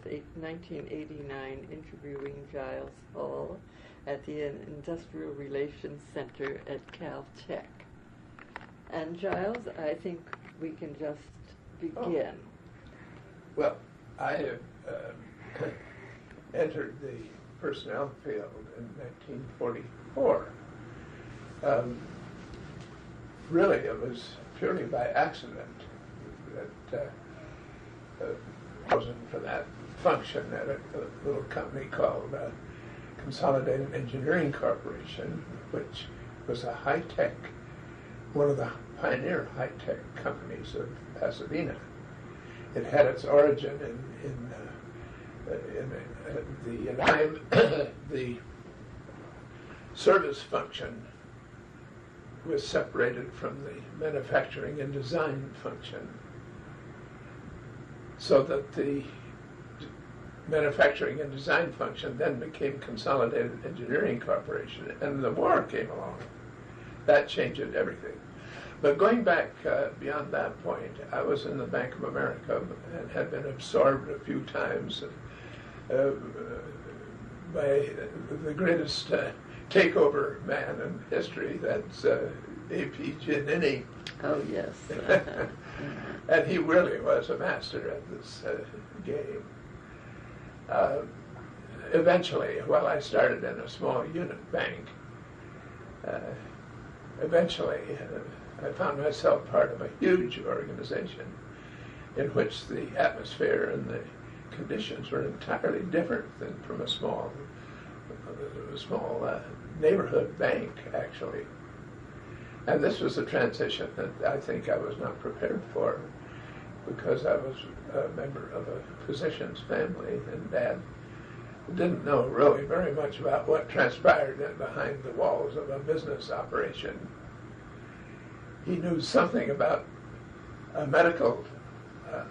1989, interviewing Giles Hall at the Industrial Relations Center at Caltech. And Giles, I think we can just begin. Well, I have entered the personnel field in 1944. Really, it was purely by accident that I was in for that function at a little company called Consolidated Engineering Corporation, which was a high-tech, one of the pioneer high-tech companies of Pasadena. It had its origin in the time the service function was separated from the manufacturing and design function, so that the manufacturing and design function then became Consolidated Engineering Corporation, and the war came along. That changed everything. But going back beyond that point, I was in the Bank of America and had been absorbed a few times by the greatest takeover man in history, that's A.P. Giannini. Oh, yes. And he really was a master at this game. Eventually, while I started in a small unit bank, eventually I found myself part of a huge organization in which the atmosphere and the conditions were entirely different than from a small neighborhood bank, actually. And this was a transition that I think I was not prepared for, because I was a member of a physician's family, and Dad didn't know really very much about what transpired behind the walls of a business operation. He knew something about a medical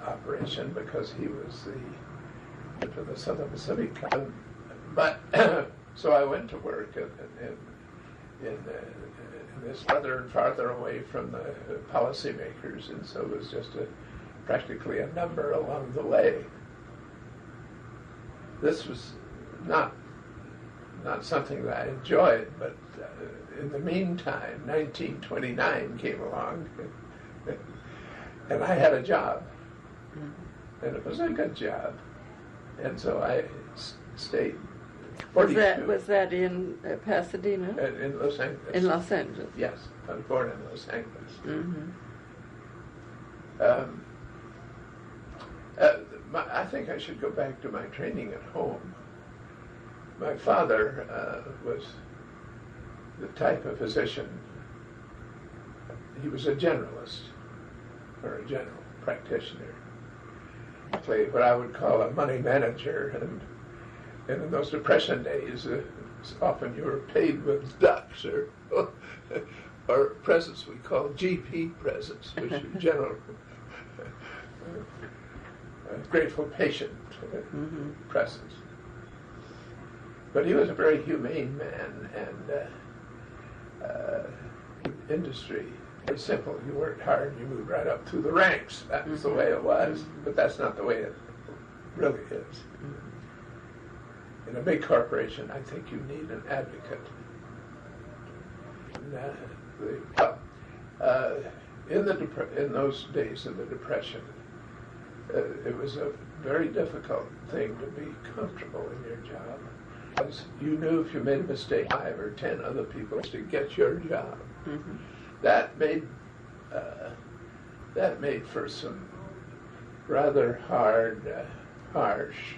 operation because he was for the Southern Pacific. But so I went to work in this farther and farther away from the policymakers, and so it was just practically a number along the way. This was not something that I enjoyed, but in the meantime, 1929 came along, and I had a job, and it was a good job, and so I stayed. 42. Was that in Pasadena? In Los Angeles. In Los Angeles. Yes, I was born in Los Angeles. Mm-hmm. I think I should go back to my training at home. My father was the type of physician. He was a generalist, or a general practitioner. Actually, what I would call a money manager, and in those Depression days, often you were paid with ducks or presents we call GP presents, which are general grateful patient presents. But he was a very humane man, and industry, very simple. You worked hard and you moved right up through the ranks. That was the way it was, but that's not the way it really is. In a big corporation, I think you need an advocate. In those days of the Depression, it was a very difficult thing to be comfortable in your job, because you knew if you made a mistake, 5 or 10 other people to get your job. Mm-hmm. That made for some rather harsh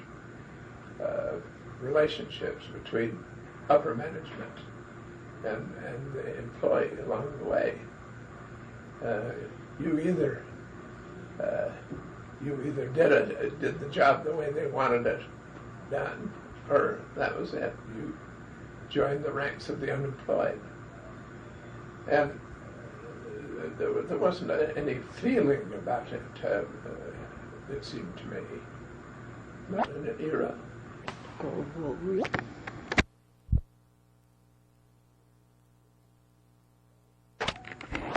relationships between upper management and the employee along the way. You either did the job the way they wanted it done, or that was it. You joined the ranks of the unemployed. And there wasn't any feeling about it, it seemed to me. Not in an era.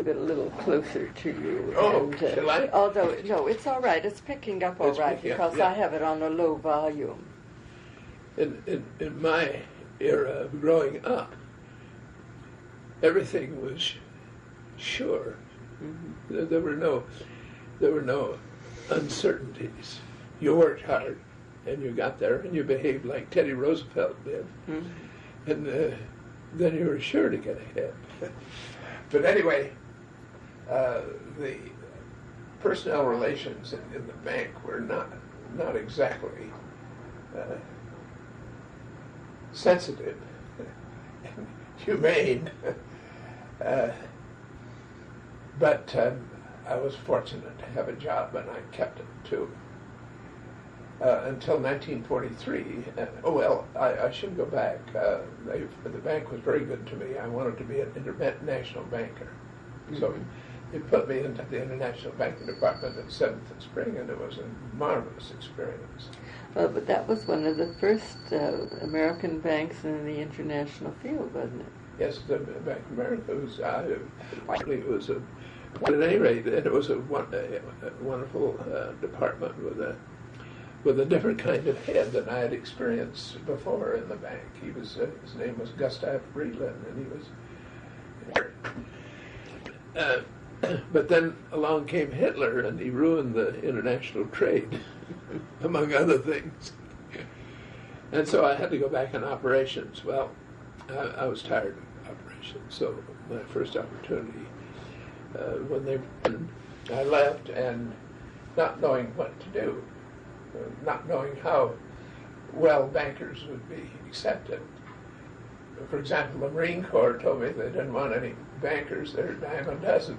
move it a little closer to you. Oh, shall I? Although, no, it's all right. It's picking up all It's right picking up, because yeah. I have it on a low volume. In my era of growing up, everything was sure. Mm-hmm. There were no uncertainties. You worked hard, and you got there, and you behaved like Teddy Roosevelt did, and then you were sure to get ahead. But anyway, the personnel relations in the bank were not exactly sensitive and humane, but I was fortunate to have a job, and I kept it too. Until 1943. I should go back. The bank was very good to me. I wanted to be an international banker. So they put me into the International Banking Department at 7th and Spring, and it was a marvelous experience. But that was one of the first American banks in the international field, wasn't it? Yes, the Bank of America was, but at any rate, it was a wonderful department with a different kind of head than I had experienced before in the bank. His name was Gustav Friedland, and he was. But then along came Hitler, and he ruined the international trade, among other things. And so I had to go back in operations. Well, I was tired of operations, so my first opportunity, I left, and not knowing what to do, not knowing how well bankers would be accepted. For example, the Marine Corps told me they didn't want any bankers. They're a dime a dozen.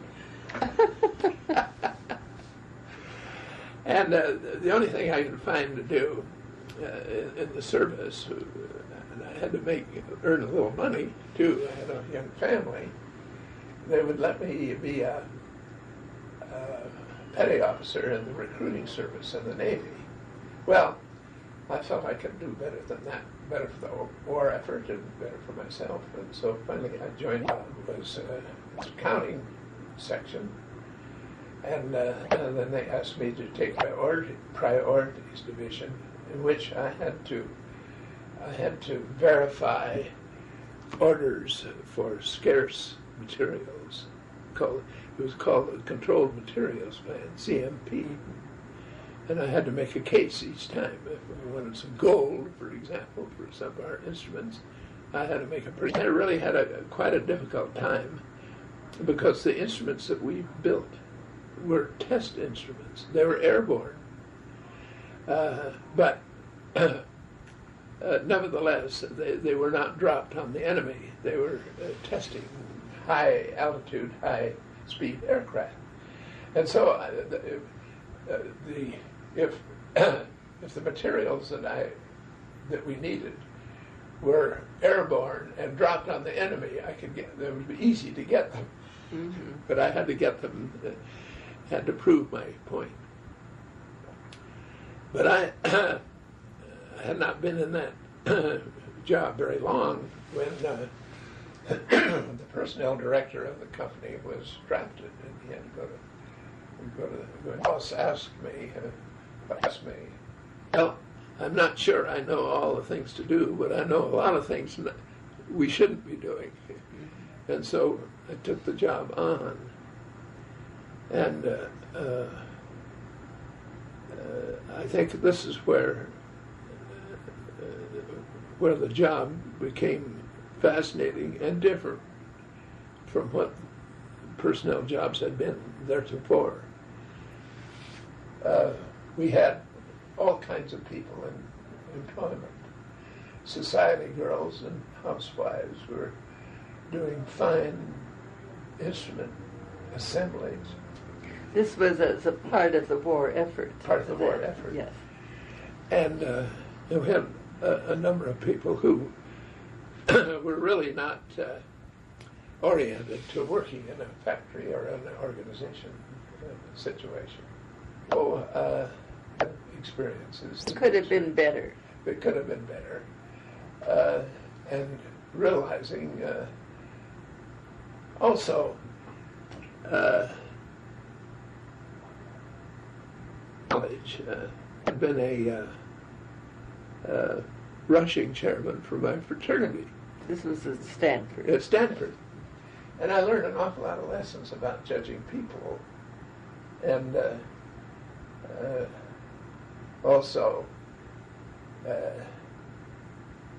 And the only thing I could find to do in the service, and I had to earn a little money too. I had a young family. They would let me be a petty officer in the recruiting service in the Navy. Well, I felt I could do better than that, better for the war effort and better for myself. And so finally I joined was accounting section. And then they asked me to take priorities division, in which I had to verify orders for scarce materials. It was called the Controlled Materials Plan, CMP. And I had to make a case each time. If I wanted some gold, for example, for some of our instruments, I had to make I really had quite a difficult time, because the instruments that we built were test instruments. They were airborne. But nevertheless, they were not dropped on the enemy. They were testing high altitude, high speed aircraft. And so if the materials that we needed were airborne and dropped on the enemy, it would be easy to get them. Mm-hmm. But I had to get them, had to prove my point. But I had not been in that job very long when the personnel director of the company was drafted, and he had to go to the boss asked me, well, I'm not sure I know all the things to do, but I know a lot of things we shouldn't be doing. And so I took the job on. And I think this is where the job became fascinating and different from what personnel jobs had been theretofore. We had all kinds of people in employment. Society girls and housewives were doing fine instrument assemblies. This was as a part of the war effort. Part of the war effort. Yes. And we had a number of people who were really not oriented to working in a factory or in an organization situation. Experiences. It could have been better. It could have been better. And realizing also college. I'd been a rushing chairman for my fraternity. This was at Stanford. At Stanford. And I learned an awful lot of lessons about judging people and also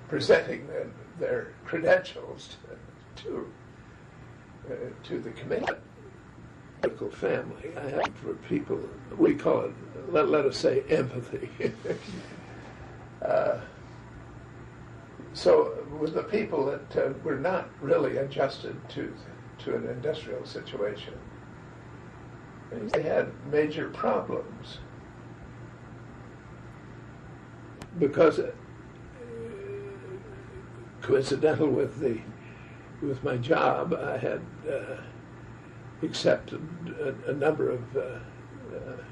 presenting their credentials to the committee. Political family. I have for people, we call it, let us say, empathy. So with the people that were not really adjusted to an industrial situation, they had major problems because coincidental with my job, I had accepted a number of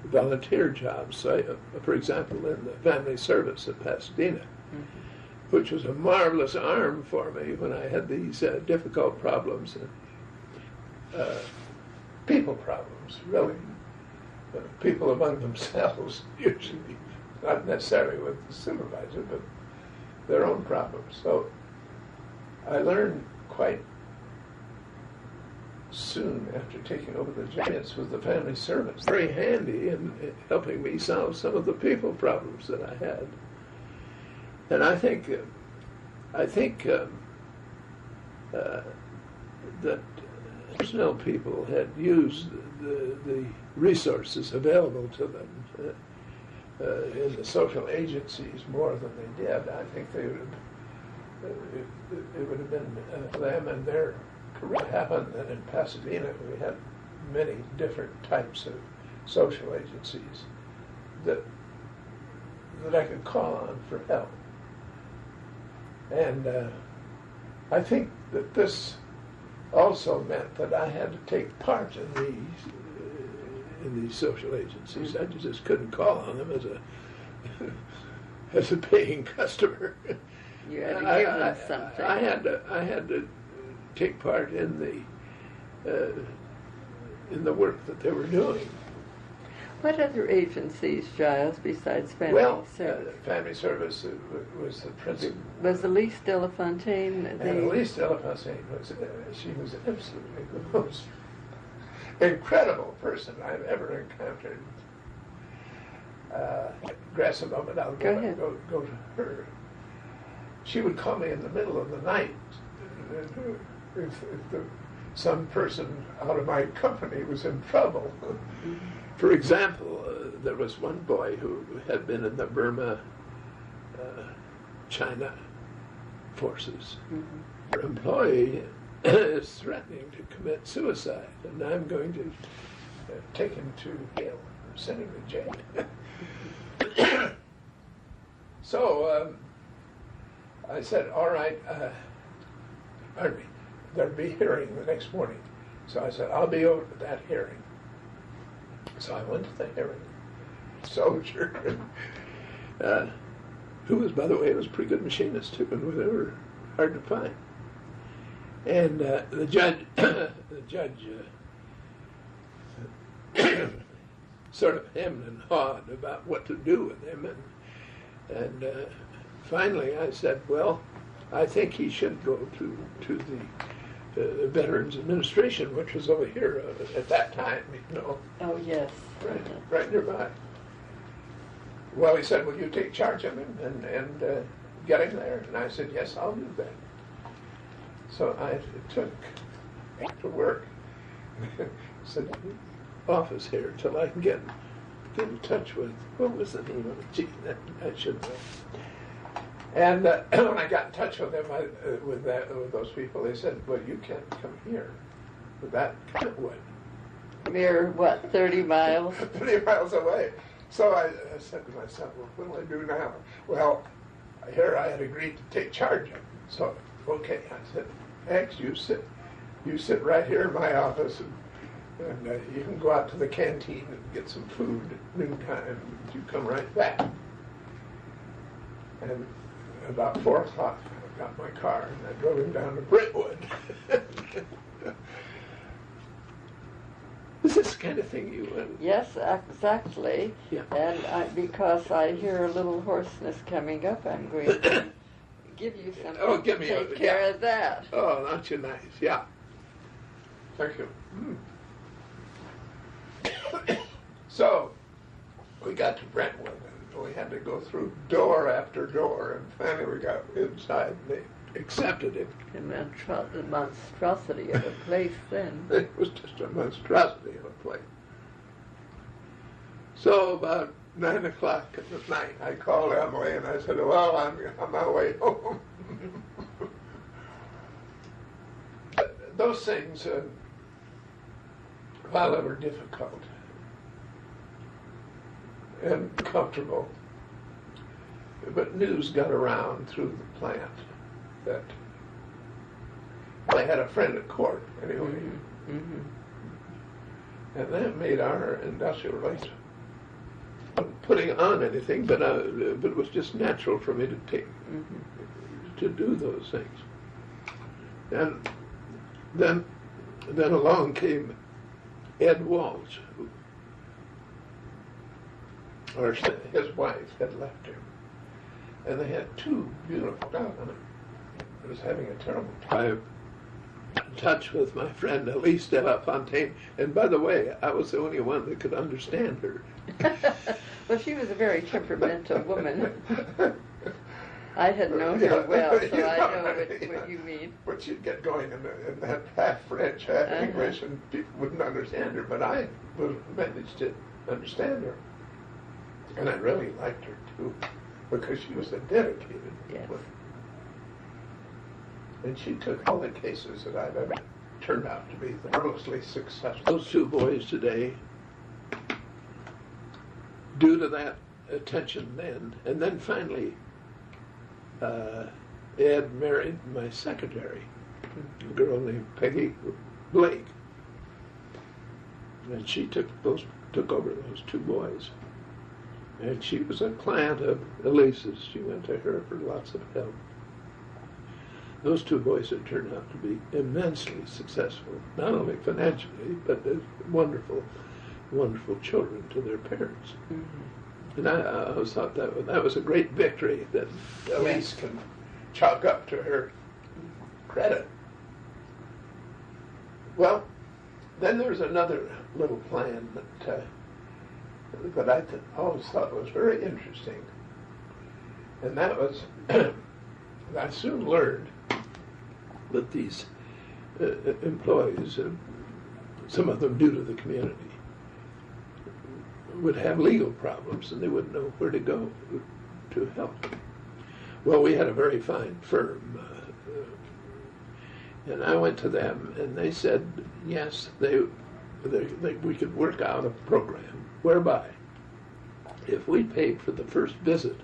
volunteer jobs. So, for example, in the family service at Pasadena, which was a marvelous arm for me when I had these difficult problems, people problems, really. People among themselves, usually, not necessarily with the supervisor, but their own problems. So I learned quite soon after taking over the giants with the family service, very handy in helping me solve some of the people problems that I had. And I think that personnel people had used the resources available to them in the social agencies more than they did. I think it would have been them and their career. It happened that in Pasadena we had many different types of social agencies that I could call on for help. And I think that this also meant that I had to take part in these social agencies. I just couldn't call on them as a paying customer. You had to give them something. I had to take part in the work that they were doing. What other agencies, Giles, besides family service? Family service was the principal. Was Elise Delafontaine? Elise Delafontaine she was absolutely the most incredible person I've ever encountered. Grasp a moment, I'll go to her. She would call me in the middle of the night if some person out of my company was in trouble. For example, there was one boy who had been in the Burma, China forces. Her employee is threatening to commit suicide, and I'm going to take him to jail, send him to jail. So I said, all right, pardon me, there'll be a hearing the next morning. So I said, I'll be over to that hearing. So I went to the hearing. Soldier, who was, by the way, was a pretty good machinist too, and they were hard to find. And the judge sort of hemmed and hawed about what to do with him, and finally I said, well, I think he should go to the Veterans Administration, which was over here at that time, you know. Oh, yes. Right nearby. Well, he said, will you take charge of him and get him there? And I said, yes, I'll do that. So I took to work, said, office here till I can get in touch with, what was the name of it? Gee, I should know. And when I got in touch with them, with those people, they said, well, you can't come here with that kind of wood. Mere, what, 30 miles? 30 miles away. So I said to myself, well, what do I do now? Well, here I had agreed to take charge of it. So, okay, I said, X, you sit right here in my office, and you can go out to the canteen and get some food at noontime. You come right back. And about 4 o'clock, I got my car, and I drove him down to Brentwood. kind of thing you want? Yes, exactly. Yeah. And because I hear a little hoarseness coming up, I'm going to give you something give to me take care of that. Oh, aren't you nice? Yeah. Thank you. So, we got to Brentwood, and we had to go through door after door, and finally we got inside, and they accepted it. The monstrosity of a place then. It was just a monstrosity of a place. So about 9 o'clock at night, I called Emily, and I said, well, I'm on my way home. Those things, while they were difficult and comfortable, but news got around through the plant that I had a friend at court anyway, and that made our industrial relations putting on anything, but it was just natural for me to take to do those things. And then along came Ed Walsh, or his wife had left him, and they had 2 beautiful daughters. I was having a terrible time in touch with my friend Elise de la Fontaine, and by the way, I was the only one that could understand her. Well, she was a very temperamental woman. I had known her well, so I know what you mean. But she'd get going in that half French, half English, and people wouldn't understand her, but I managed to understand her. And I really liked her, too, because she was a dedicated woman. And she took all the cases that I've ever turned out to be marvelously successful. Those 2 boys today, due to that attention then, and then finally Ed married my secretary, a girl named Peggy Blake, and she took over those 2 boys. And she was a client of Elise's. She went to her for lots of help. Those 2 boys had turned out to be immensely successful, not only financially, but as wonderful, wonderful children to their parents. And I always thought that was a great victory that Elise can chalk up to her credit. Well, then there's another little plan that I always thought was very interesting, and that was I soon learned that these employees, some of them new to the community, would have legal problems and they wouldn't know where to go to help. Well, we had a very fine firm, and I went to them and they said yes, we could work out a program whereby if we paid for the first visit,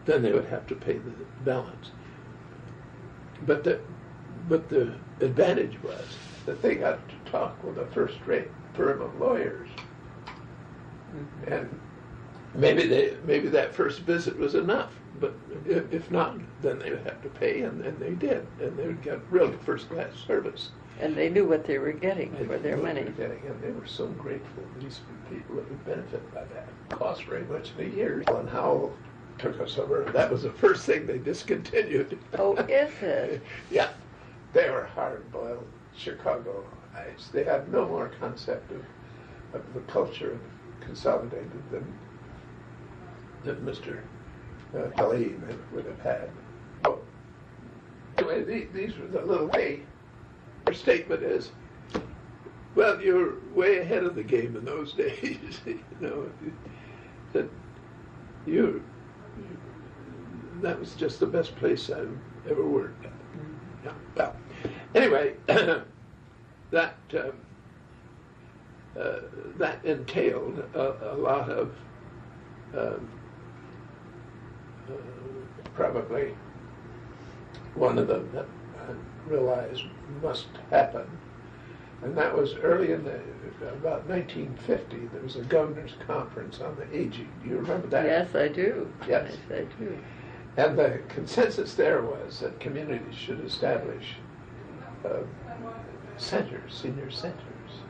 then they would have to pay the balance. But the advantage was that they got to talk with a first-rate firm of lawyers, and maybe that first visit was enough. But if not, then they would have to pay, and they did, and they would get really first-class service. And they knew what they were getting for their money. And they were so grateful. These people that would benefit by that. It cost very much in a year. And Howell took us over. That was the first thing they discontinued. Oh, is it? Yeah. They were hard-boiled Chicagoites. They had no more concept of the culture of Consolidated than Mr. Kelly would have had. Oh. Anyway, these were the little way. Her statement is, well, you're way ahead of the game in those days. That that was just the best place I've ever worked at. Yeah. Well, anyway, that entailed a lot of probably one of them that I realized must happen, and that was early in about 1950. There was a governor's conference on the aging. Do you remember that? Yes, I do. Yes, I do. And the consensus there was that communities should establish centers, senior centers.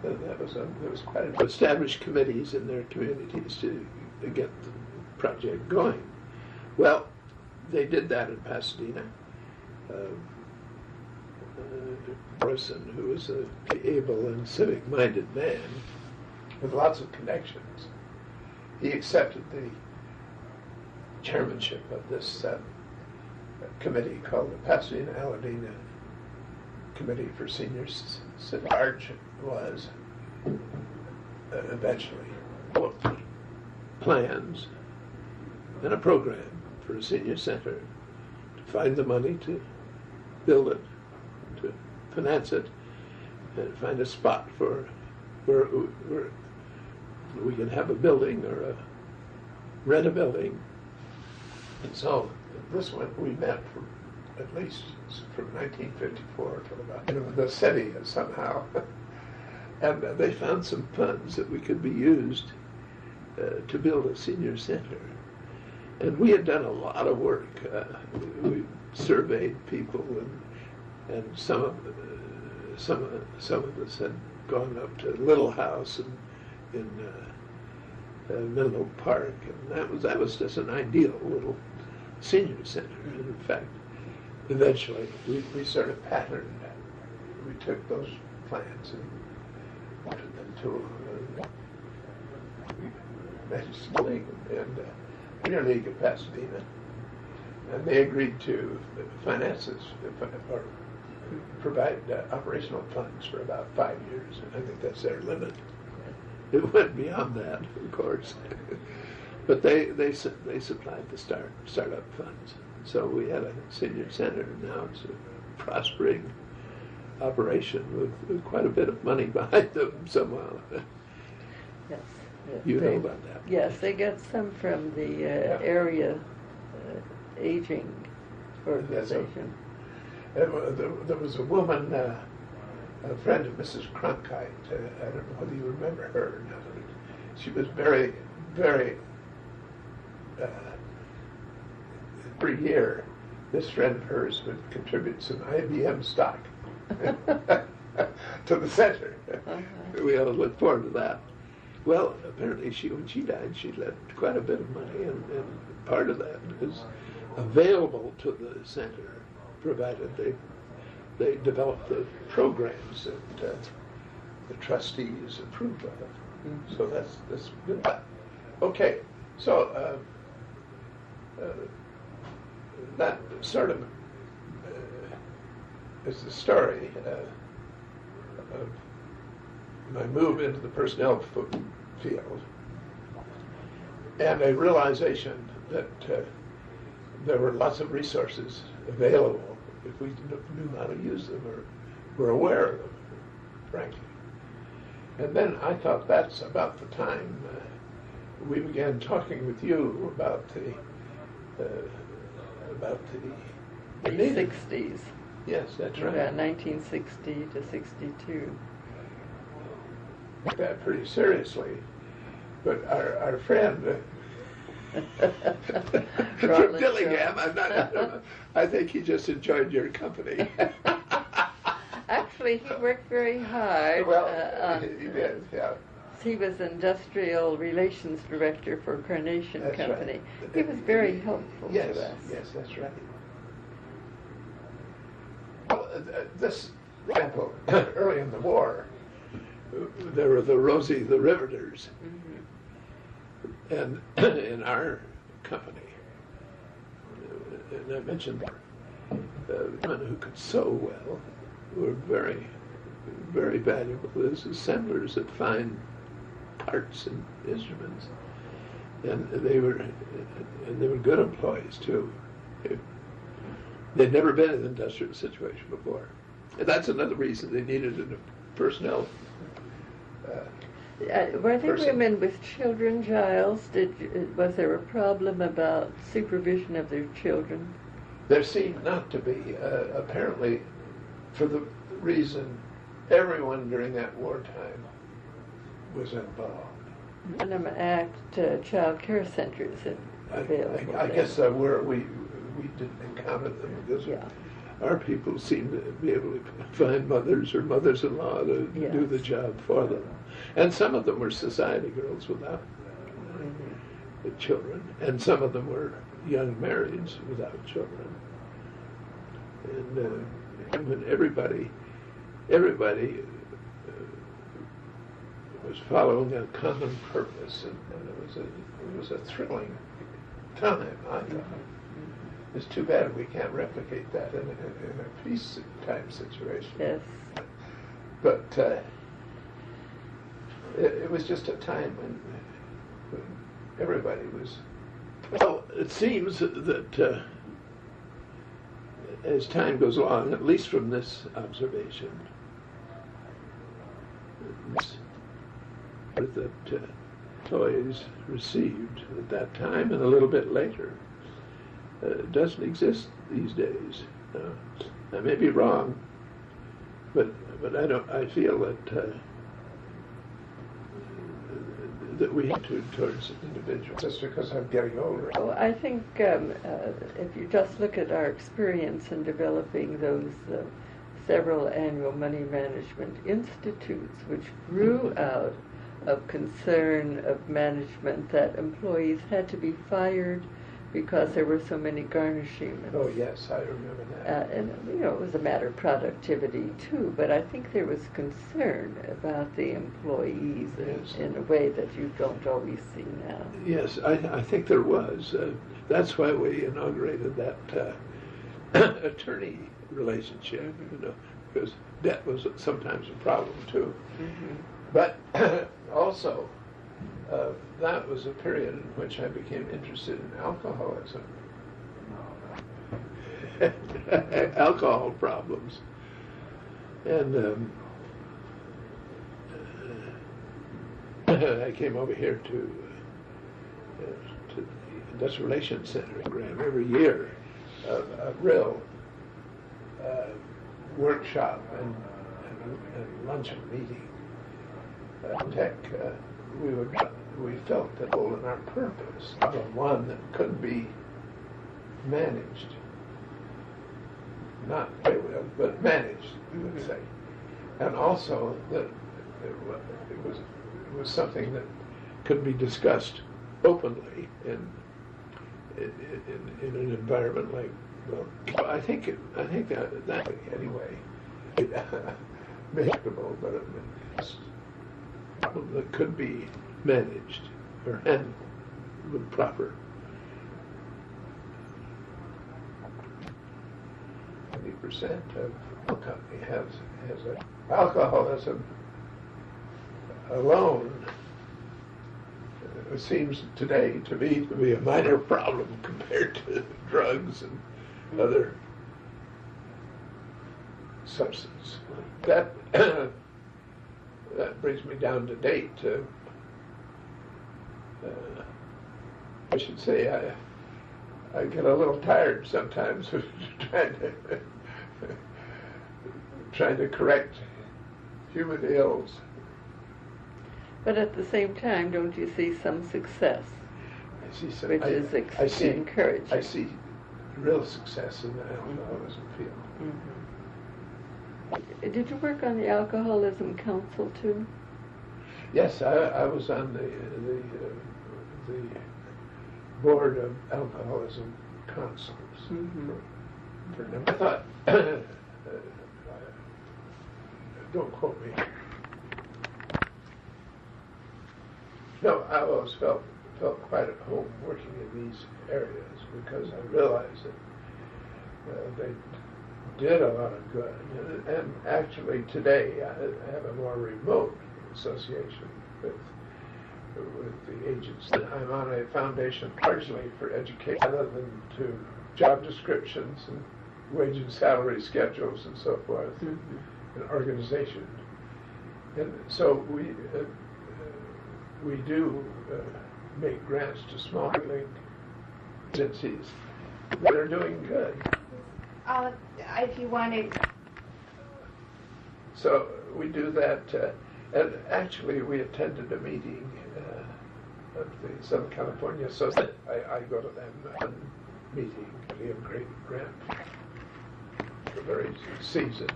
There was quite a established committees in their communities to get the project going. Well, they did that in Pasadena. Morrison, who was an able and civic-minded man with lots of connections, he accepted the chairmanship of this committee called the Pasadena-Aladena Committee for Seniors. Large was eventually plans and a program for a senior center to find the money to build it, to finance it, and find a spot for where we could have a building or rent a building. And so this one we met from at least from 1954 till about the city somehow. And they found some funds that we could be used to build a senior center. And we had done a lot of work. We surveyed people, and some of us had gone up to Little House in Menlo Park, and that was just an ideal little senior center. And in fact, eventually we sort of patterned. We took those plans and wanted them to Manchester League and Premier League of Pasadena, and they agreed to finance us or provide operational funds for about 5 years. And I think that's their limit. It went beyond that, of course, but they supplied the startup funds. So we had a senior center. Now it's a prospering operation with quite a bit of money behind them somehow. Yes. You know about that. Yes, they get some from the area aging organization. There was a woman, a friend of Mrs. Cronkite. I don't know whether you remember her or not. She was very, very, every year, this friend of hers would contribute some IBM stock to the center. We ought to look forward to that. Well, apparently when she died, she left quite a bit of money, and part of that is available to the center, provided they develop the programs that the trustees approve of. Mm-hmm. So that's good. Okay, so that sort of is the story of my move into the personnel field, and a realization that there were lots of resources available if we knew how to use them or were aware of them, frankly. And then I thought that's about the time we began talking with you about the 60s. Yes, that's right. About 1960 to 62. That pretty seriously, but our friend from Dillingham, I think he just enjoyed your company. Actually, he worked very hard. Well, he did, yeah. He was industrial relations director for Carnation That's Company. Right. He was very helpful to us. Yes, that's right. Well, this example, early in the war, there were the Rosie the Riveters, and in our company, and I mentioned women who could sew well were very, very valuable as assemblers of fine parts and instruments, and they were good employees too. They'd never been in an industrial situation before, and that's another reason they needed a personnel. Were there women with children, Giles? Was there a problem about supervision of their children? There seemed not to be, apparently, for the reason everyone during that wartime was involved. Minimum Act child care centers available. I guess we didn't encounter them because our people seem to be able to find mothers or mothers-in-law to do the job for them. And some of them were society girls without the children, and some of them were young marrieds without children. And when everybody was following a common purpose, and it was a thrilling time, I thought. It's too bad we can't replicate that in a peace-time situation. Yes. But it was just a time when everybody was... Well, it seems that as time goes along, at least from this observation, that employees received at that time and a little bit later doesn't exist these days. I may be wrong, but I feel that we attitude towards individuals just because I'm getting older. Well, I think if you just look at our experience in developing those several annual money management institutes, which grew out of concern of management that employees had to be fired because there were so many garnishments. Oh, yes, I remember that. And, it was a matter of productivity, too, but I think there was concern about the employees in a way that you don't always see now. Yes, I think there was. That's why we inaugurated that attorney relationship, because debt was sometimes a problem, too. Mm-hmm. But also, that was a period in which I became interested in alcoholism. Alcohol problems. And I came over here to the Industrial Relations Center program every year, a real workshop and luncheon meeting. Tech, we felt that in our purpose, one that couldn't be managed, not very well, but managed, we would say, and also that it was something that could be discussed openly in an environment like, well, I think that anyway, manageable, but that could be managed or handled with proper 20% of the company has alcoholism alone. It seems today to me to be a minor problem compared to drugs and other substances. That brings me down to date. I should say I get a little tired sometimes of trying to correct human ills. But at the same time, don't you see some success? I see some. Which is encouraging. I see real success in the alcoholism field. Mm-hmm. Did you work on the Alcoholism Council too? Yes, I was on the board of alcoholism councils. Mm-hmm. I thought, don't quote me. No, I always felt quite at home working in these areas because I realized that they did a lot of good. And actually today I have a more remote association with the agency. I'm on a foundation largely for education rather than to job descriptions and wage and salary schedules and so forth, mm-hmm. and organization. And so we do make grants to small agencies that are doing good. If you wanted. So we do that, and actually we attended a meeting of the Southern California Association. I go to them meeting, we have great grant. a very seasoned,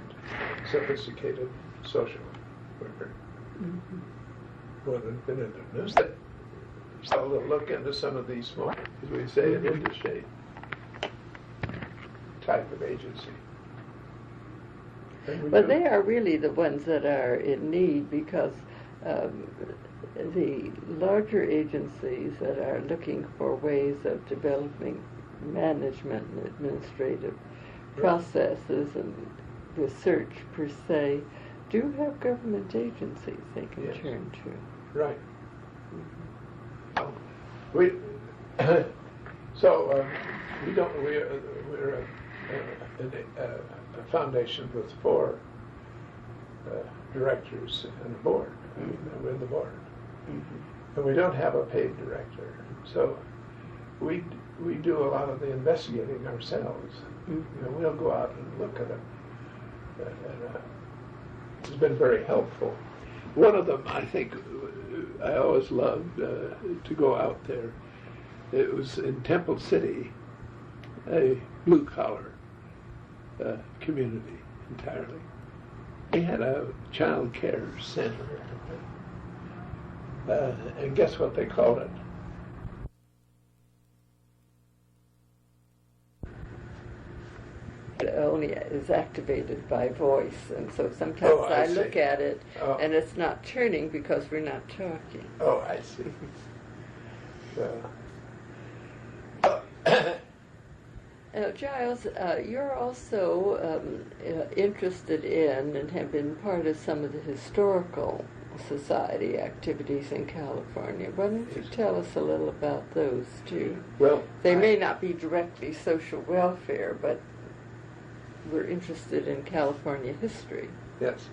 sophisticated social worker. One had been in the news that so we'll look into some of these more, as we say, an industry type of agency. But they are really the ones that are in need, because the larger agencies that are looking for ways of developing management and administrative processes and research per se do have government agencies they can turn to. Right. We so we don't. We're a foundation with 4 directors and a board. I mean, we're the board, and we don't have a paid director. So we do a lot of the investigating ourselves. You know, we'll go out and look at it. It's been very helpful. One of them, I think, I always loved to go out there. It was in Temple City, a blue-collar community entirely. They had a child care center, and guess what they called it? It only is activated by voice, and so sometimes I look at it and it's not turning because we're not talking. Oh, I see. Giles, you're also interested in and have been part of some of the historical society activities in California. Why don't you tell us a little about those too? Well, they may not be directly social welfare, but we're interested in California history. Yes.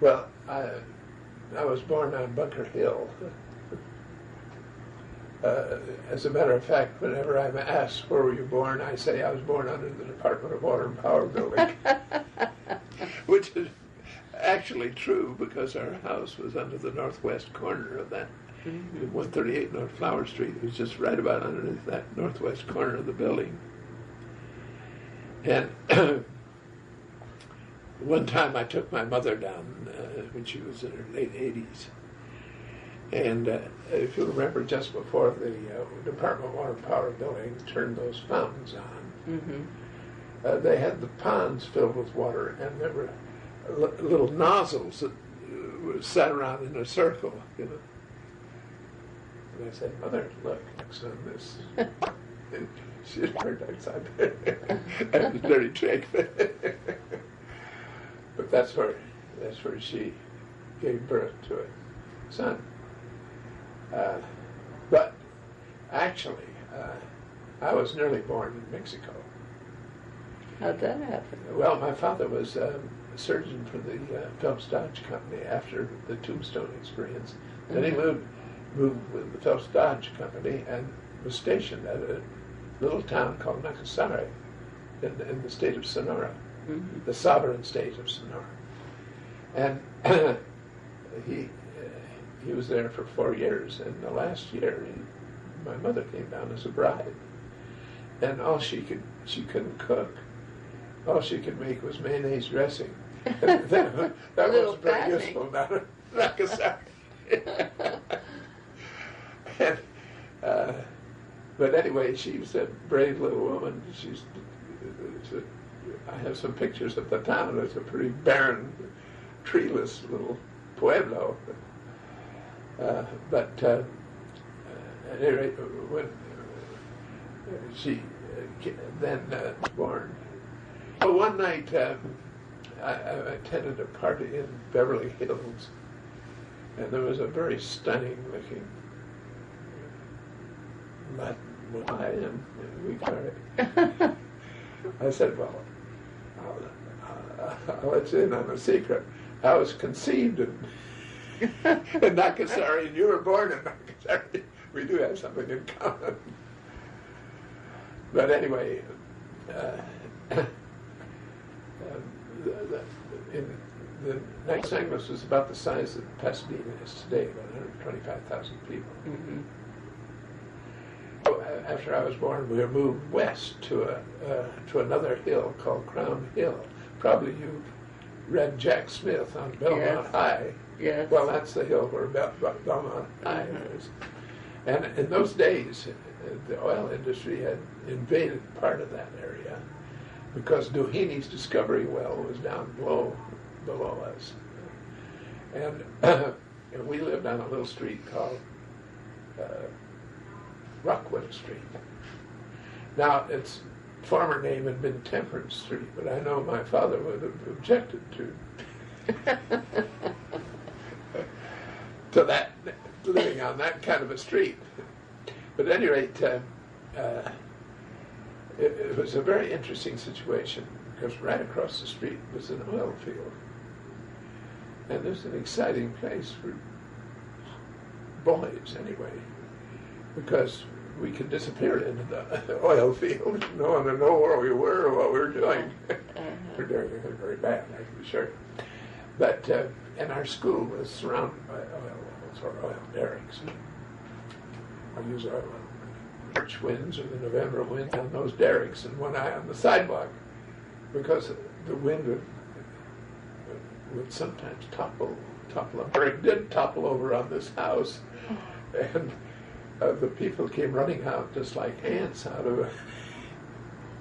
Well, I was born on Bunker Hill. As a matter of fact, whenever I'm asked where were you born, I say I was born under the Department of Water and Power building, which is actually true because our house was under the northwest corner of that. 138 North Flower Street. It was just right about underneath that northwest corner of the building. And one time I took my mother down when she was in her late 80s. And if you remember, just before the Department of Water and Power building turned those fountains on, they had the ponds filled with water, and there were little nozzles that sat around in a circle, you know. And I said, "Mother, look, next on this." And she turned outside there. That was a dirty trick. But that's where she gave birth to a son. But actually, I was nearly born in Mexico. How'd that happen? Well, my father was a surgeon for the Phelps Dodge Company after the Tombstone experience. Then he moved with the Phelps Dodge Company and was stationed at a little town called Nacasari in the state of Sonora, the sovereign state of Sonora. And he was there for 4 years, and the last year my mother came down as a bride, and she couldn't cook. All she could make was mayonnaise dressing. And that was very useful down in Nacasari. And, but anyway, she was a brave little woman. I have some pictures of the town. It's a pretty barren, treeless little pueblo. But at any rate, when she then was born. But one night, I attended a party in Beverly Hills, and there was a very stunning-looking Latin woman, I said, "Well, I'll let you in on a secret. I was conceived in Nacasari, and you were born in Nacasari. We do have something in common." But anyway, the Los Angeles was about the size that Pasadena is today, about 125,000 people. after I was born, we were moved west to another hill called Crown Hill. Probably you read Jack Smith on Belmont High. Yes. Well, that's the hill where Belmont High is. And in those days, the oil industry had invaded part of that area because Doheny's discovery well was down below us. And we lived on a little street called Rockwood Street. Now, its former name had been Temperance Street, but I know my father would have objected to that, living on that kind of a street. But at any rate, it was a very interesting situation because right across the street was an oil field. And it was an exciting place for boys anyway, because we could disappear into the oil field. No one would know where we were or what we were doing. We're doing it very bad, I can be sure. But, and our school was surrounded by oil wells or oil derricks. I use oil March winds or the November winds on those derricks and one eye on the sidewalk, because the wind would sometimes topple over. It did topple over on this house, and the people came running out just like ants out of a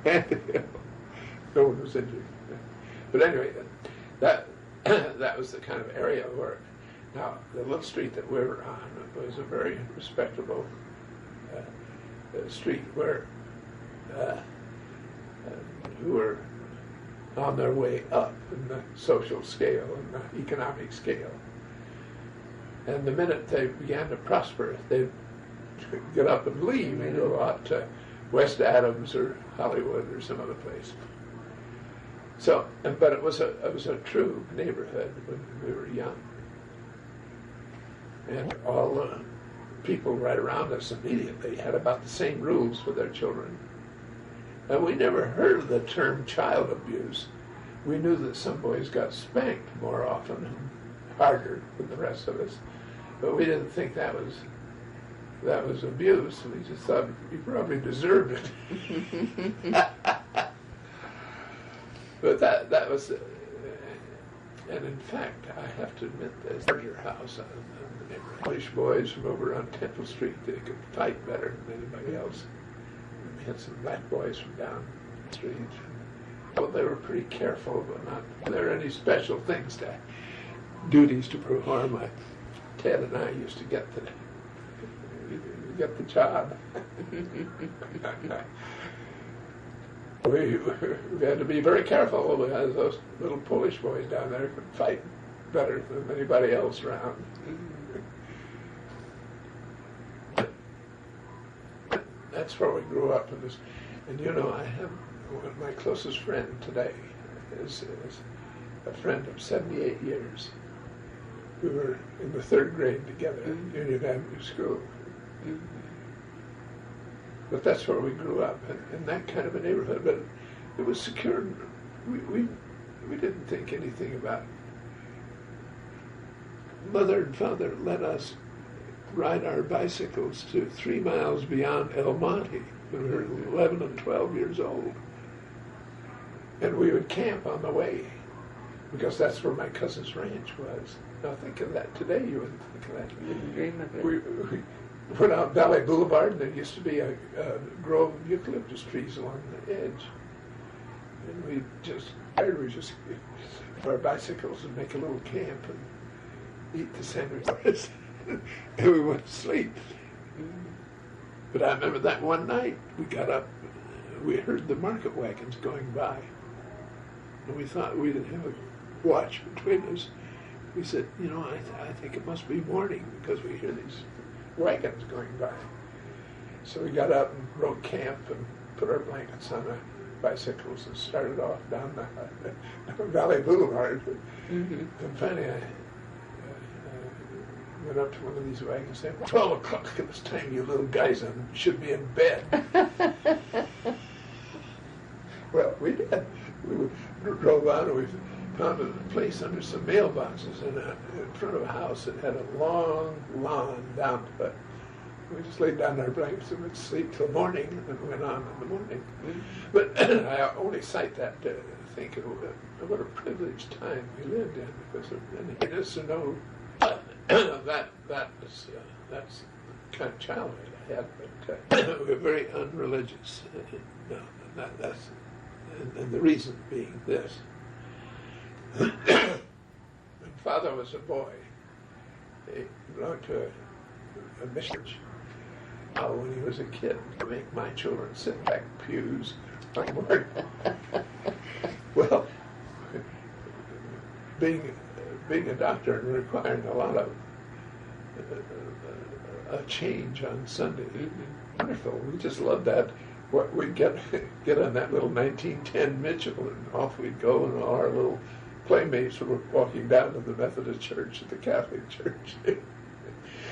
anthill. No one was injured. But anyway, that was the kind of area where, now the little street that we were on was a very respectable street where who were on their way up in the social scale and the economic scale. And the minute they began to prosper, they'd get up and leave and go out to West Adams or Hollywood or some other place. So, but it was a true neighborhood when we were young. And all the people right around us immediately had about the same rules for their children. And we never heard of the term child abuse. We knew that some boys got spanked more often and harder than the rest of us, but we didn't think that was abuse. We just thought you probably deserved it. But that was, and in fact, I have to admit, this larger house on the neighborhood. English boys from over on Temple Street, they could fight better than anybody else. We had some black boys from down the street. Well, they were pretty careful, but not there were any special things duties to perform. Ted and I used to get the job. We had to be very careful because those little Polish boys down there could fight better than anybody else around. That's where we grew up. And you know, I have my closest friend today is a friend of 78 years. We were in the third grade together at Union Avenue School. But that's where we grew up, in that kind of a neighborhood. But it was secure. We didn't think anything about it. Mother and father let us ride our bicycles to 3 miles beyond El Monte when we were 11 and 12 years old. And we would camp on the way, because that's where my cousin's ranch was. Now think of that today, you wouldn't think of that. You wouldn't dream of it. We went out Valley Boulevard, and there used to be a grove of eucalyptus trees along the edge. And we just our bicycles and make a little camp and eat the sandwiches. And we went to sleep. But I remember that one night we got up, we heard the market wagons going by. And we thought we didn't have a watch between us. We said, you know, I think it must be morning because we hear these wagons going by. So we got up and broke camp and put our blankets on the bicycles and started off down the Valley Boulevard. And finally I went up to one of these wagons and said, 12 o'clock at this time, you little guys should be in bed. Well, we did. We drove out and we found a place under some mailboxes in front of a house that had a long lawn down to it We just laid down our blankets and went to sleep till morning, and then went on in the morning. Mm-hmm. But I only cite that to think of what a privileged time we lived in, because of any heinous or no. That's the kind of childhood I had, but we were very unreligious. And the reason being this. When Father was a boy, he belonged to a mission. When he was a kid, to make my children sit back in pews. Well, being a doctor and requiring a lot of a change on Sunday, wonderful. We just loved that. We'd get on that little 1910 Mitchell, and off we'd go, and all our little playmates were walking down to the Methodist Church and the Catholic Church.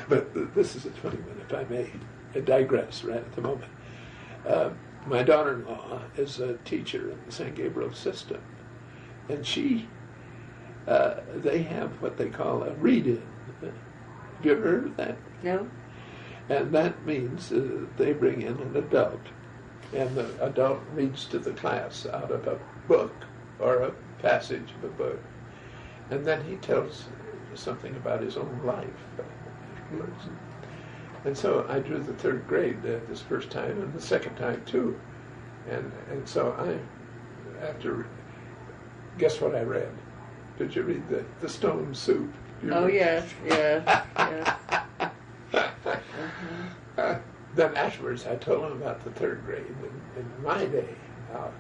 But this is a funny one, if I may. I digress right at the moment. My daughter-in-law is a teacher in the San Gabriel system, and they have what they call a read-in. Have you ever heard of that? No. And that means they bring in an adult, and the adult reads to the class out of a book or a passage of a book, and then he tells something about his own life afterwards. And so I drew the third grade this first time, and the second time too. And so guess what I read? Did you read the Stone Soup? Yes. Then afterwards I told him about the third grade in my day, how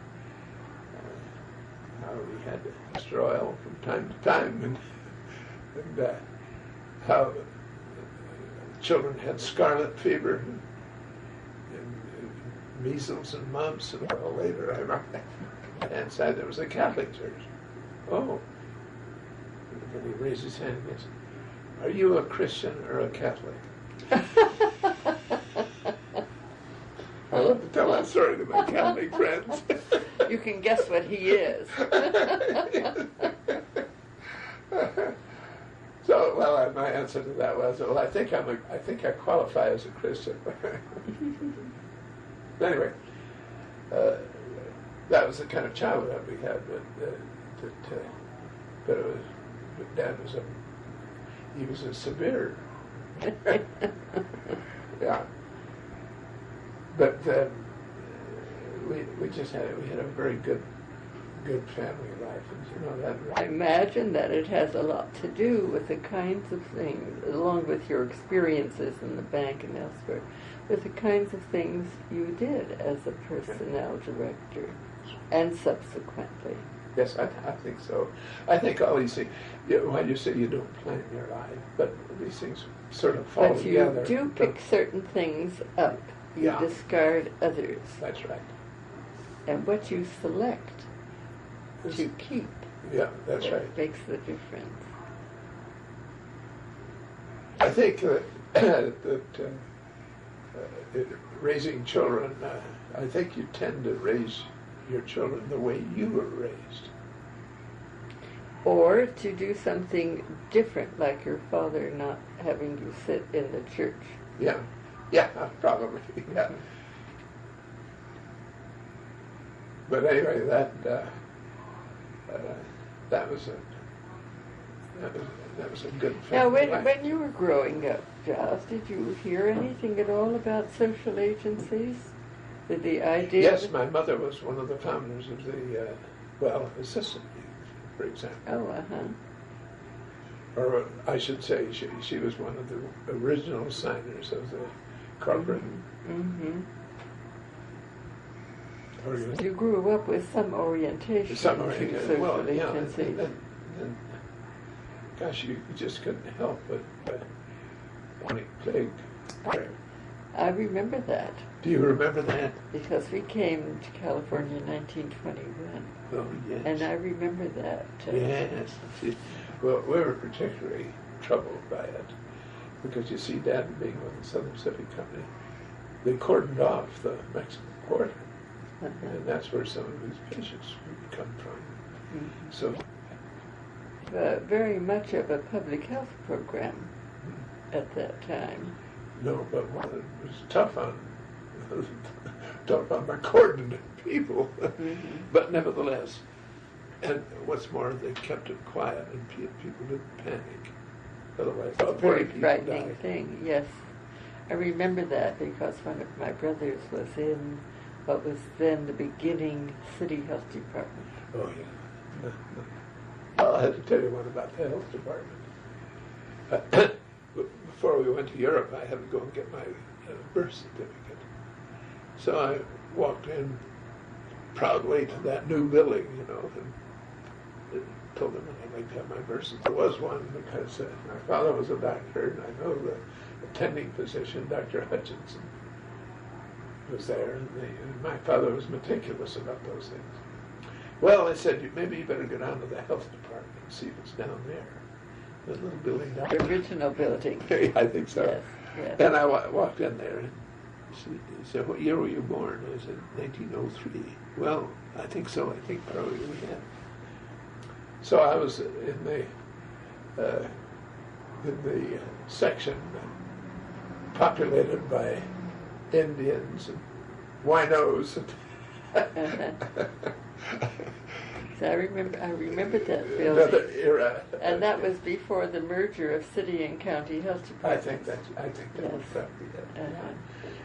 we had extra oil from time to time, and how children had scarlet fever and measles and mumps, and well, later I read that. Inside there was a Catholic church. Oh. And then he raised his hand and goes, "Are you a Christian or a Catholic?" I love to tell that story to my Catholic friends. You can guess what he is. So, well, my answer to that was, well, I think I qualify as a Christian. Anyway, that was the kind of childhood we had. But Dad was a severe. Yeah. But we had a very good family life, and you know that. I imagine that it has a lot to do with the kinds of things, along with your experiences in the bank and elsewhere, with the kinds of things you did as a personnel director, and subsequently. Yes, I think so. I think all these things, when you say you don't plan your life, but these things sort of fall together. But you do pick certain things up. You discard others. That's right. And what you select to keep. Yeah, that's right. Makes the difference. I think that raising children, I think you tend to raise your children the way you were raised. Or to do something different, like your father not having you sit in the church. Yeah, probably, yeah. But anyway, that was a good family Now, life. when you were growing up, Giles, did you hear anything at all about social agencies? Did the idea? Yes, my mother was one of the founders of the assistant youth, for example. Oh, Or I should say, she was one of the original signers of the corporate. Mm-hmm. You grew up with some orientation. Some orientation. Social Well, yeah. agencies. And, gosh, you just couldn't help but wanting plague. I remember that. Do you remember that? Because we came to California in 1921. Oh, yes. And I remember that. Yes. Well, we were particularly troubled by it because, you see, Dad being with the Southern Pacific Company, they cordoned off the Mexican border, and that's where some of these patients would come from. Mm-hmm. So, very much of a public health program at that time. No, but one that was tough on my coordinate people, but nevertheless. And what's more, they kept it quiet, and people didn't panic. Otherwise, It's a very people frightening died. thing, yes. I remember that because one of my brothers was in what was then the beginning city health department. Oh, yeah. Well, I had to tell you one about the health department. Before we went to Europe, I had to go and get my birth certificate. So I walked in proudly to that new building, and told them I'd like to have my birth certificate. There was one because my father was a doctor, and I know the attending physician, Dr. Hutchinson, was there, and my father was meticulous about those things. Well, I said, maybe you better go down to the health department and see if it's down there. The little building down The there. original building. I think so. Yes, yes. And I walked in there, and he said, what year were you born? I said, 1903. Well, I think so. I think probably we had. So I was in the section populated by Indians and winos. So I remember that building. Another era. And that was before the merger of city and county health I departments. think that was Yes. probably it. Uh-huh.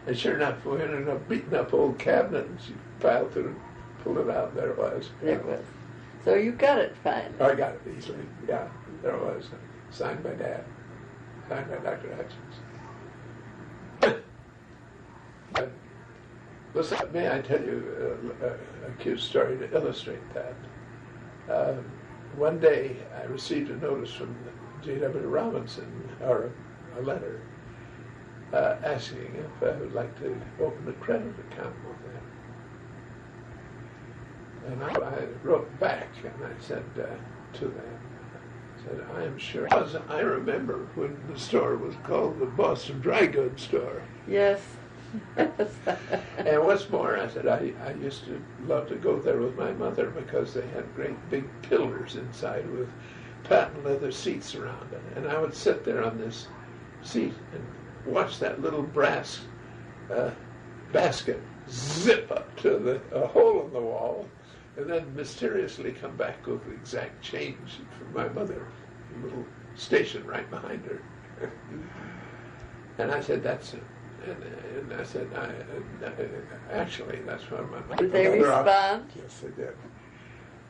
And sure enough, we ended up beating up old cabinet, and she filed through and pulled it out, and there it was. There it was. So you got it fine. I got it easily. Yeah, there it was. Signed by Dad. Signed by Dr. Hutchins. Listen, may I tell you a cute story to illustrate that? One day I received a notice from J.W. Robinson, or a letter, asking if I would like to open a credit account with them. And I wrote back and I said to them, I am sure. Because I remember when the store was called the Boston Dry Goods Store. Yes. And what's more, I said, I used to love to go there with my mother because they had great big pillars inside with patent leather seats around it. And I would sit there on this seat and watch that little brass basket zip up to a hole in the wall and then mysteriously come back with the exact change from my mother, a little station right behind her. And I said, that's it. And I said, actually, that's what my mother... Did they respond? Yes, they did.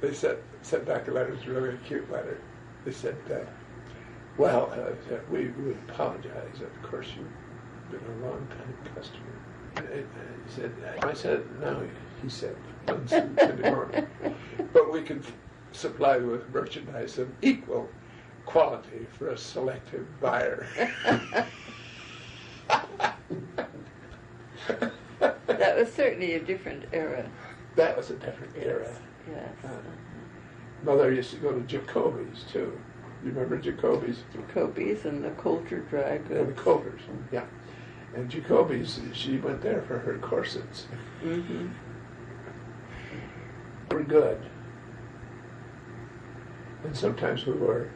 They sent back a letter. It was really a cute letter. They said, we would apologize. Of course, you've been a long-time customer. I said, no, he said, but we can supply you with merchandise of equal quality for a selective buyer. That was certainly a different era. That was a different era. Yes. Mother used to go to Jacoby's, too. You remember Jacoby's? Jacoby's and the Coulter Dry Goods. And the Coulters, yeah. And Jacoby's, she went there for her corsets. Mm-hmm. We're good. And sometimes we were.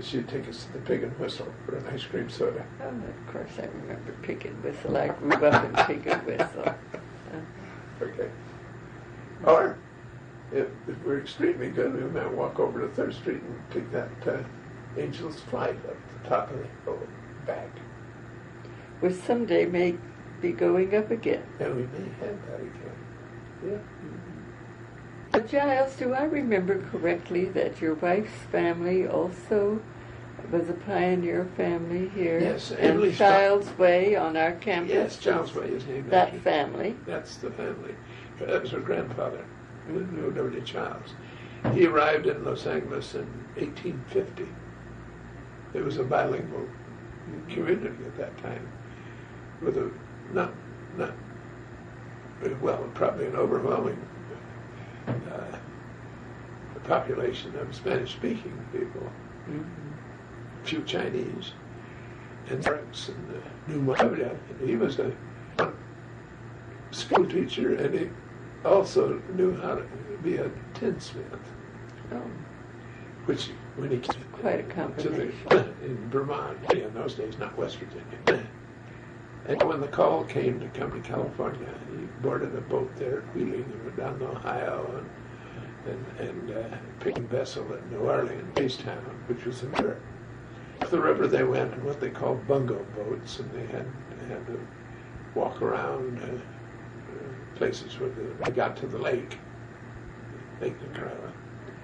She'd take us to the Pig and Whistle for an ice cream soda. Oh, of course, I remember Pig and Whistle. I grew up in Pig and Whistle. Okay. Or, if we're extremely good, we might walk over to 3rd Street and take that Angel's Flight up the top of the hill back. Which someday may be going up again. And we may have that again. Yeah. But Giles, do I remember correctly that your wife's family also was a pioneer family here? Yes, and Emily's Child's Way on our campus? Yes, Giles Way is named that after. family. That's the family. That was her grandfather, W. Childs. He arrived in Los Angeles in 1850. It was a bilingual community at that time, with a probably an overwhelming population of Spanish-speaking people, few Chinese, and French, and New Mohammedan. He was a school teacher, and he also knew how to be a tinsmith. Oh. which when he came Quite a to combination. in Vermont, in those days, not West Virginia. And when the call came to come to California, he boarded a boat there at Wheeling and went down to Ohio and picked a vessel at New Orleans, Baystown, which was the river. Up the river they went in what they called bungo boats, and they had to walk around places where they got to the lake, Lake Nicaragua.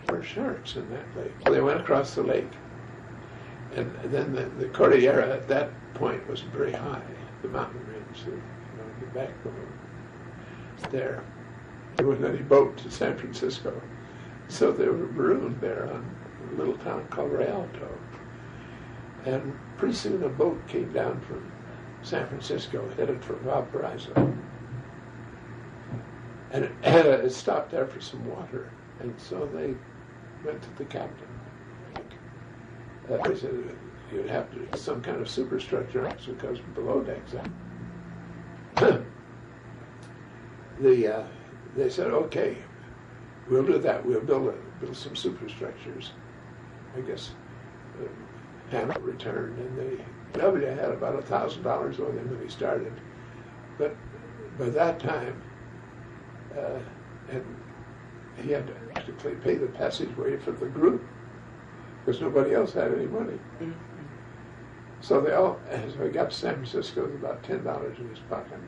There were sharks in that lake. They went across the lake, and then the Cordillera at that point was very high, the mountain range, the backbone there. There wasn't any boat to San Francisco, so they were marooned there on a little town called Rialto. And pretty soon a boat came down from San Francisco, headed for Valparaiso. And it stopped there for some water, and so they went to the captain. They said you'd have to do some kind of superstructure because below decks. They said, okay, we'll do that. We'll build some superstructures. I guess Hannah returned, and W had about $1,000 with him when he started. But by that time, and he had to actually pay the passageway for the group because nobody else had any money. Mm-hmm. So as we got to San Francisco, with about $10 in his pocket.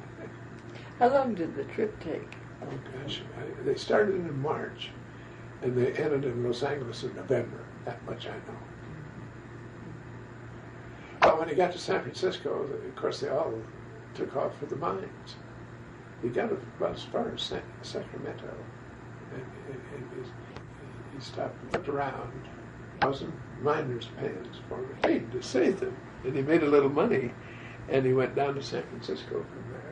How long did the trip take? Oh gosh, they started in March, and they ended in Los Angeles in November. That much I know. But when he got to San Francisco, of course, they all took off for the mines. He got about as far as Sacramento, and he stopped and looked around. 1,000 miners' pans for me. Paid to save them, and he made a little money, and he went down to San Francisco from there.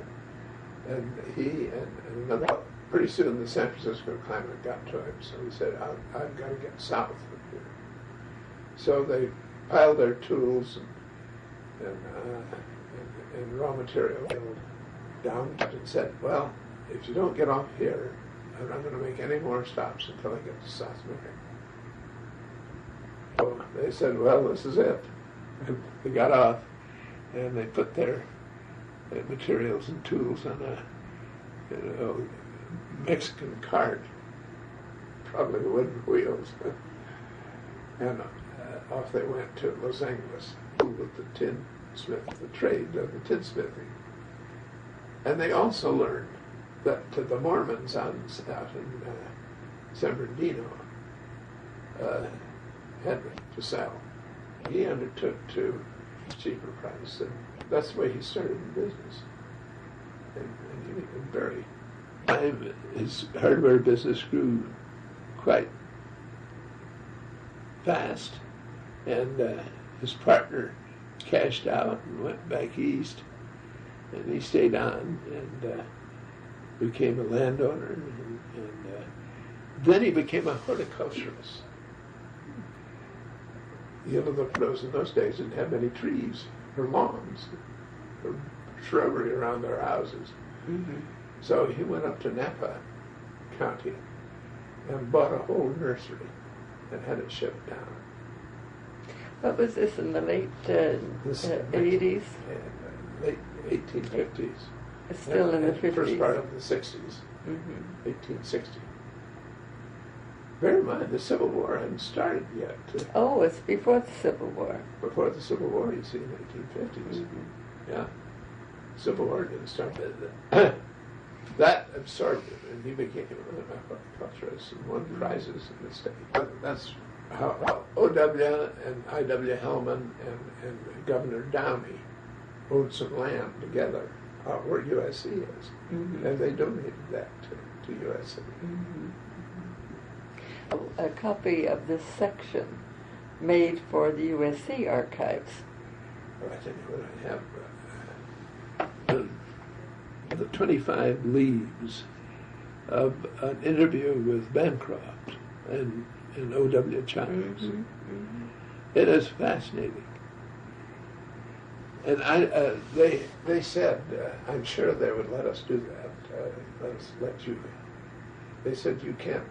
And he and another. Pretty soon, the San Francisco climate got to him, so he said, "I've got to get south of here." So they piled their tools and raw material down and said, well, if you don't get off here, I'm not going to make any more stops until I get to South America. So they said, well, this is it. And they got off, and they put their materials and tools on a Mexican cart, probably wooden wheels, and off they went to Los Angeles with the tinsmith, the trade of the tinsmithing. And they also learned that the Mormons out in San Bernardino had to sell. He undertook to cheaper price, and that's the way he started the business. And he was very. His hardware business grew quite fast, and his partner cashed out and went back east. And he stayed on and became a landowner, and then he became a horticulturist. The widows in those days didn't have many trees or lawns or shrubbery around their houses. Mm-hmm. So he went up to Napa County and bought a whole nursery and had it shipped down. What was this, in the late 80s? Late 1850s. It's still in the 50s. First part of the 60s, 1860. Bear in mind, the Civil War hadn't started yet. Oh, it's before the Civil War. Before the Civil War, you see, in the 1850s. Mm-hmm. Yeah. Civil War didn't start. That absorbed him, and he became a horticulturist and won prizes in the state. That's how O.W. and I.W. Hellman and Governor Downey owned some land together out where USC is, mm-hmm. and they donated that to USC. Mm-hmm. A copy of this section made for the USC archives. Well, I tell you what I have. The 25 leaves of an interview with Bancroft and O.W. Childs. Mm-hmm. Mm-hmm. It is fascinating. And they said, I'm sure they would let us do that. Let you. They said, you can't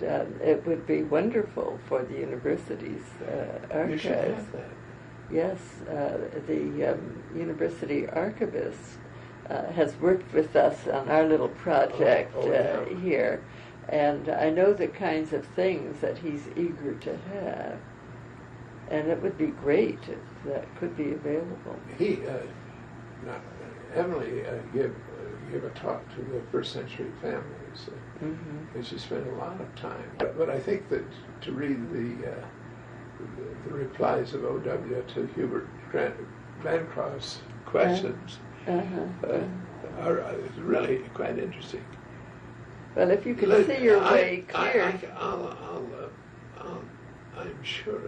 it would be wonderful for the university's You should archives. have that. Yes, the university archivist has worked with us on our little project yeah. here, and I know the kinds of things that he's eager to have, and it would be great if that could be available. Emily gave a talk to the first century families, and she spent a lot of time. But I think that to read the replies of O.W. to Hubert Bancroft's questions are really quite interesting. Well, if you can see your way clear. I'm sure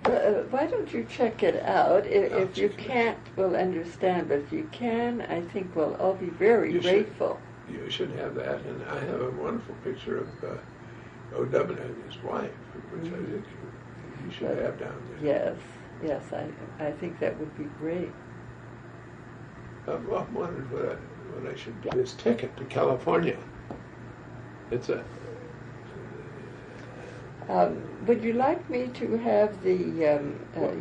that... why don't you check it out? If you can't, we'll understand. But if you can, I think we'll all be very grateful. You should have that. And I have a wonderful picture of O.W. and his wife, which I think you should have down there. Yes, I think that would be great. I've often wondered what I should do. This ticket to California. It's a... would you like me to have the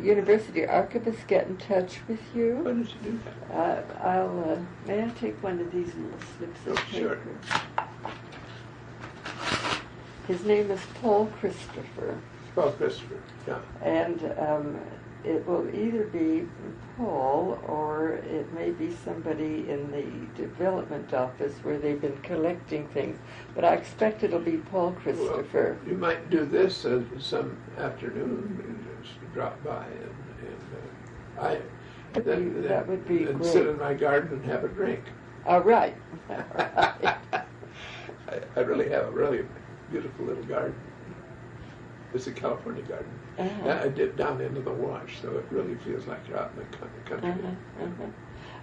university archivist get in touch with you? Why don't you do that? May I take one of these little slips of paper? Sure. His name is Paul Christopher. Paul Christopher, yeah. And it will either be Paul or it may be somebody in the development office where they've been collecting things. But I expect it'll be Paul Christopher. Well, you might do this some afternoon and just drop by that would be and great. sit in my garden and have a drink. All right. I really have a really beautiful little garden. It's a California garden. I dip down into the wash, so it really feels like you're out in the country.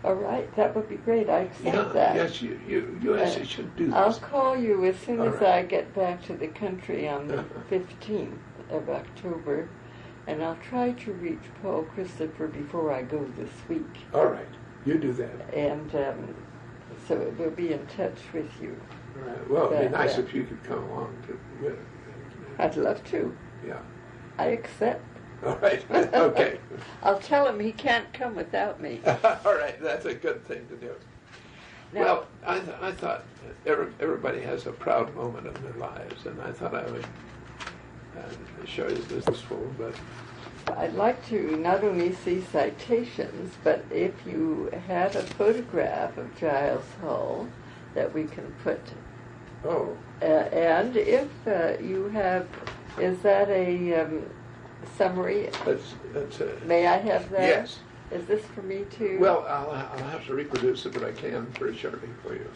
All right, that would be great. I accept that. Yes, you actually should do this. I'll call you as soon as right. I get back to the country on the 15th of October, and I'll try to reach Paul Christopher before I go this week. All right, you do that. And so we'll be in touch with you. All right. Well, it'd be nice if you could come along with. I'd love to. Yeah. I accept. All right. Okay. I'll tell him he can't come without me. All right. That's a good thing to do. Now, well, I thought everybody has a proud moment in their lives, and I thought I would show you this full, but I'd like to not only see citations, but if you have a photograph of Giles Hall that we can put. Oh. And if you have, is that a summary? That's May I have that? Yes. Is this for me too? Well, I'll have to reproduce it, but I can very shortly for you.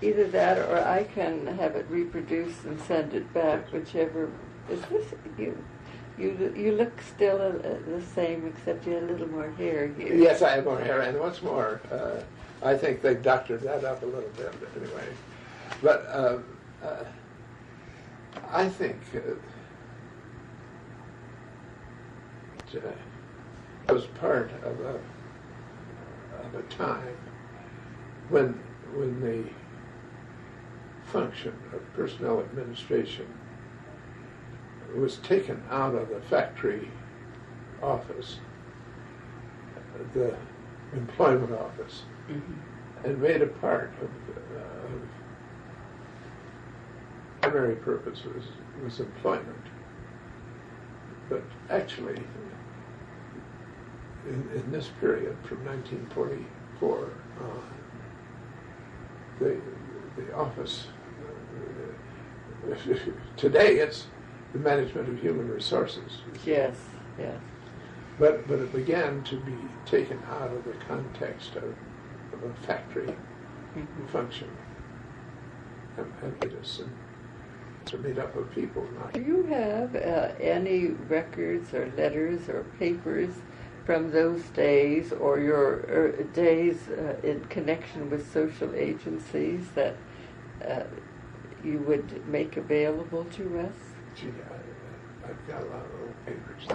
Either that, or I can have it reproduced and send it back, whichever. Is this you? You look still the same, except you have a little more hair here. Yes, I have more hair, and what's more, I think they doctored that up a little bit anyway. But I think it was part of a time when the function of personnel administration was taken out of the factory office, the employment office, and made a part of primary purpose was employment. But actually, in this period from 1944 on, the office, today it's the management of human resources. Yes. But it began to be taken out of the context of a factory function. And it's made up of people. Do you have any records or letters or papers from those days or your days in connection with social agencies that you would make available to us? Gee, I've got a lot of old papers.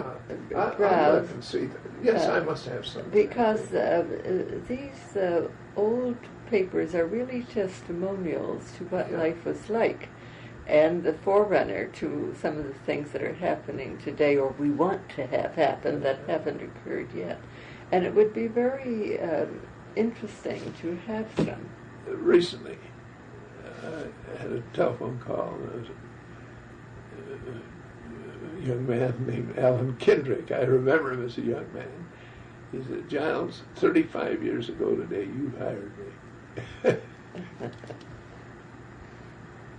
I'll look and see. Yes, I must have some. Because these old papers are really testimonials to what life was like and the forerunner to some of the things that are happening today, or we want to have happen, that haven't occurred yet. And it would be very interesting to have some. Recently, I had a telephone call, and it was a young man named Alan Kendrick. I remember him as a young man. He said, "Giles, 35 years ago today, you hired me."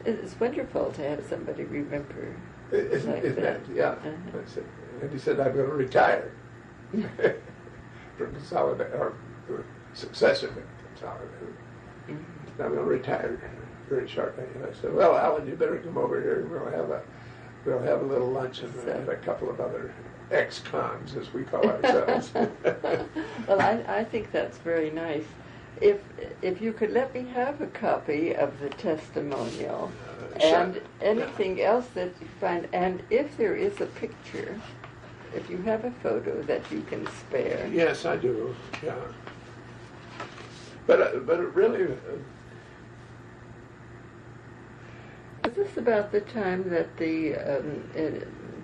It's wonderful to have somebody remember. Isn't that? Yeah. Uh-huh. I said, and he said, "I'm going to retire from Consolidated, or successor to Consolidated. Mm-hmm. I'm going to retire very shortly." And I said, "Well, Alan, you better come over here. We'll have a little lunch and a couple of other ex-cons, as we call ourselves." Well, I think that's very nice. If you could let me have a copy of the testimonial and sure. anything else that you find, and if there is a picture, if you have a photo that you can spare. Yes, I do. Yeah. But it really. Is this about the time that the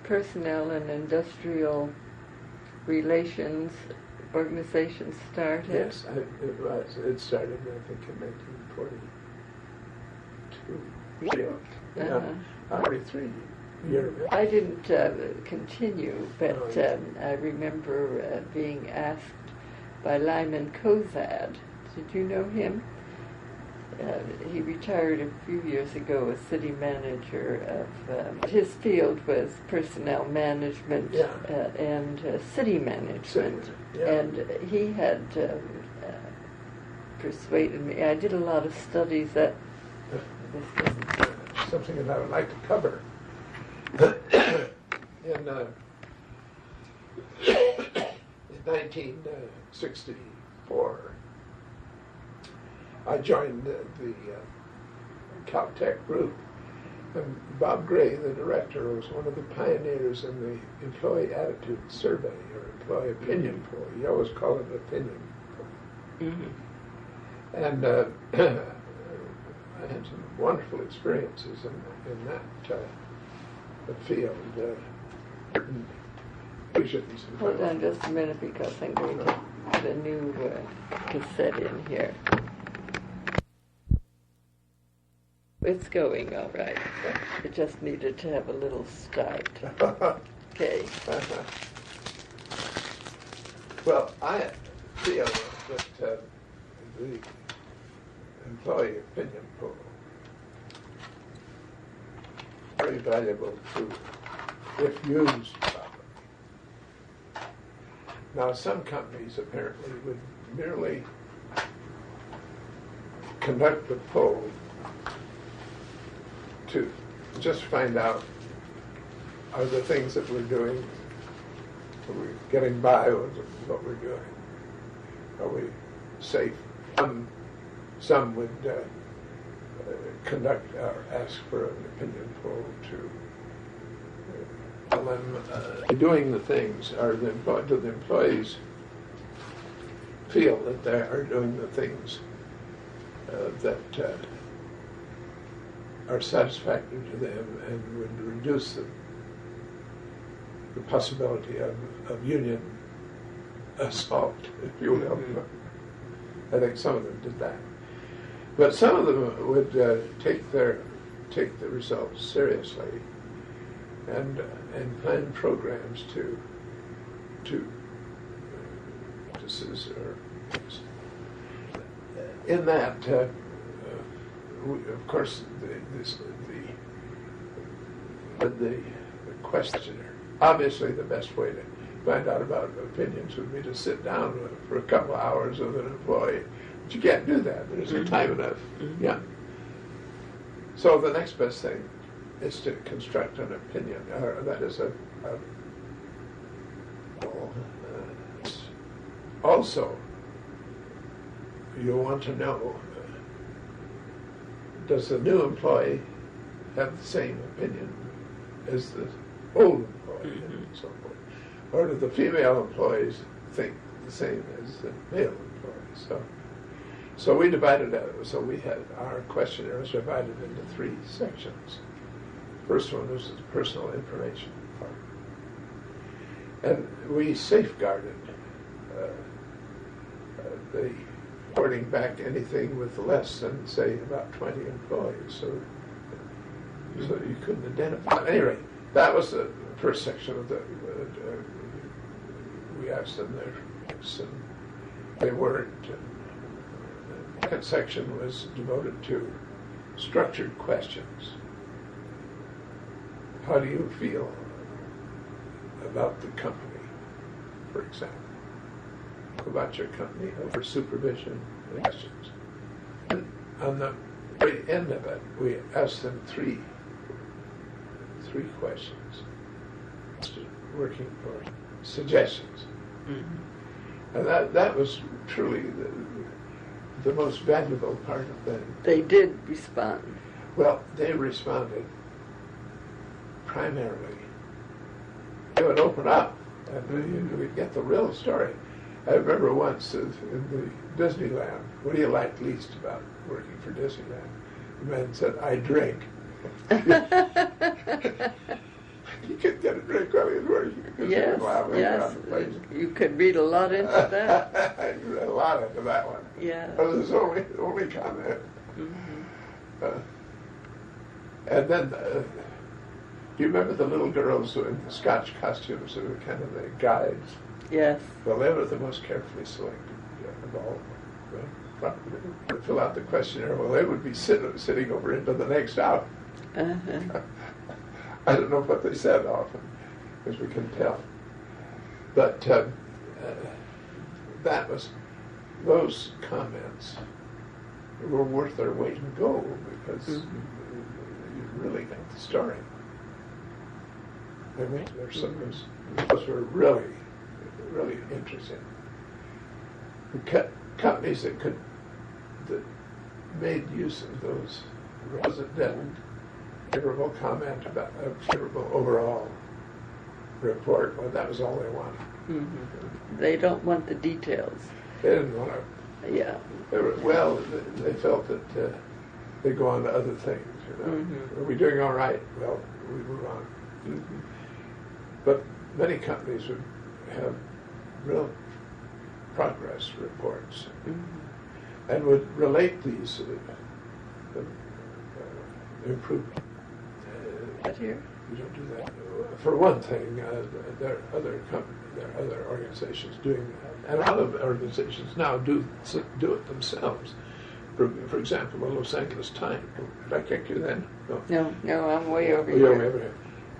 Personnel and Industrial Relations organization started? Yes, it was. It started, I think, in 1942. Yeah, 43 years. I didn't continue, but I remember being asked by Lyman Kozad. Did you know him? He retired a few years ago as city manager of, his field was personnel management and city management. Yeah. And he had persuaded me. I did a lot of studies that this was Something that I would like to cover. In 1964, I joined the Caltech group, and Bob Gray, the director, was one of the pioneers in the employee attitude survey, or employee opinion poll. He always called it opinion poll. Mm-hmm. And I had some wonderful experiences in that field. Hold on just a minute, because I'm going to put a new cassette in here. It's going all right. It just needed to have a little start. Okay. Well, I feel that the employee opinion poll is very valuable tool if used properly. Now, some companies apparently would merely conduct the poll to just find out, are the things that we're doing, are we getting by with what we're doing? Are we safe? Some would conduct or ask for an opinion poll to tell them doing the things, or do the employees feel that they are doing the things that are satisfactory to them and would reduce the possibility of union assault, if you will. I think some of them did that. But some of them would take the results seriously and plan programs to practices or in that. Of course, the questioner. Obviously, the best way to find out about opinions would be to sit down for a couple of hours with an employee. But you can't do that. There isn't time enough. Mm-hmm. Yeah. So the next best thing is to construct an opinion. That is also, you want to know, does the new employee have the same opinion as the old employee, and so forth? Or do the female employees think the same as the male employees? So we divided it. So we had our questionnaires divided into 3 sections. First one was the personal information part. And we safeguarded the reporting back anything with less than, say, about 20 employees, so you couldn't identify. At any rate, that was the first section of the. We asked them their names, and they weren't. The second section was devoted to structured questions. How do you feel about the company, for example? About your company, over supervision questions. And on the very end of it, we asked them three questions, working for suggestions. Mm-hmm. And that was truly the most valuable part of them. They did respond. Well, they responded primarily. They would open up and we'd get the real story. I remember once in the Disneyland, what do you like least about working for Disneyland? The man said, I drink. He could get a drink while he was working. Yes, yes. You could read a lot into that. I read a lot into that one. Yeah. That was his only comment. Mm-hmm. And then, do you remember the little girls in the Scotch costumes that were kind of the guides? Yes. Well, they were the most carefully selected of all. To fill out the questionnaire, well, they would be sitting over into the next hour. Uh-huh. I don't know what they said often, as we can tell. But those comments were worth their weight in gold because you really got the story. I mean, those were really, really interesting. Companies that made use of those wasn't that favorable comment about a favorable overall report. Well, that was all they wanted. Mm-hmm. They don't want the details. They didn't want to. Yeah. They felt that they go on to other things. You know? Mm-hmm. Are we doing all right? Well, we move on. Mm-hmm. But many companies would have real progress reports and would relate these improvements. But here? You don't do that. For one thing, there are other organizations doing that. And a lot of organizations now do it themselves. For example, the Los Angeles Times. Did I kick you then? No, I'm way over here. here. Over here.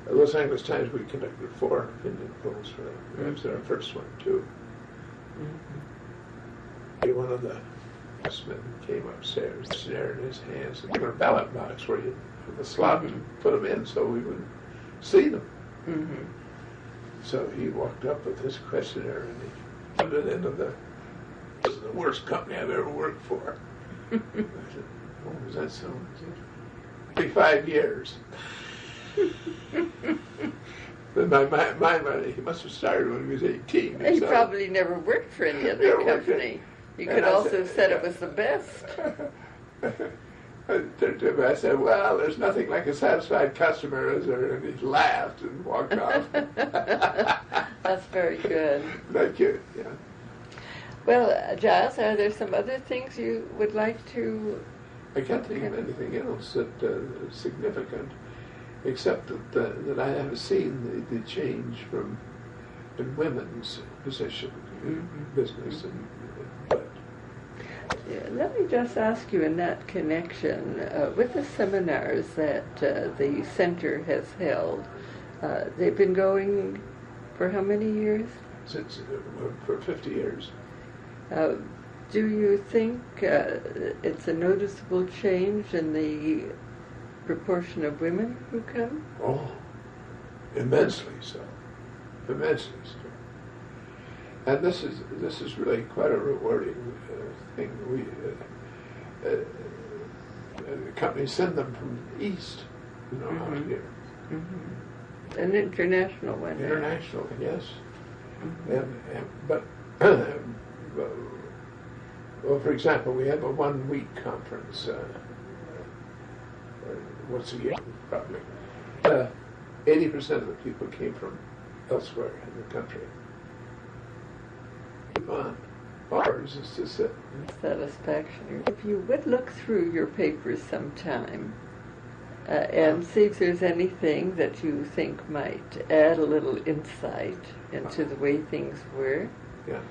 The Los Angeles Times, we conducted 4 opinion polls for them. That was our first one, too. Mm-hmm. One of the men came upstairs, snare in his hands, and a ballot box where you put the slot and put them in so we would see them. Mm-hmm. So he walked up with his questionnaire and he put it into this is the worst company I've ever worked for. I said, oh, was that so? 35 years. But my money, he must have started when he was 18. He probably never worked for any other company. You could also have said it was the best. I turned to him, I said, well, there's nothing like a satisfied customer, is there? And he laughed and walked off. That's very good. Thank you, yeah. Well, Giles, are there some other things you would like to... I can't think of anything else that is significant, except that I have seen the change from in women's position in business. Let me just ask you in that connection, with the seminars that the center has held, they've been going for how many years? Since for 50 years. Do you think it's a noticeable change in the proportion of women who come? Oh, immensely so. Immensely so. And this is really quite a rewarding thing. The companies send them from the east, out here. Mm-hmm. An international one. International, yes. Mm-hmm. But well, for example, we have a 1-week conference once a year, probably. 80% of the people came from elsewhere in the country. Keep on. Ours is to sit. Satisfaction. If you would look through your papers sometime and see if there's anything that you think might add a little insight into the way things were, Yeah.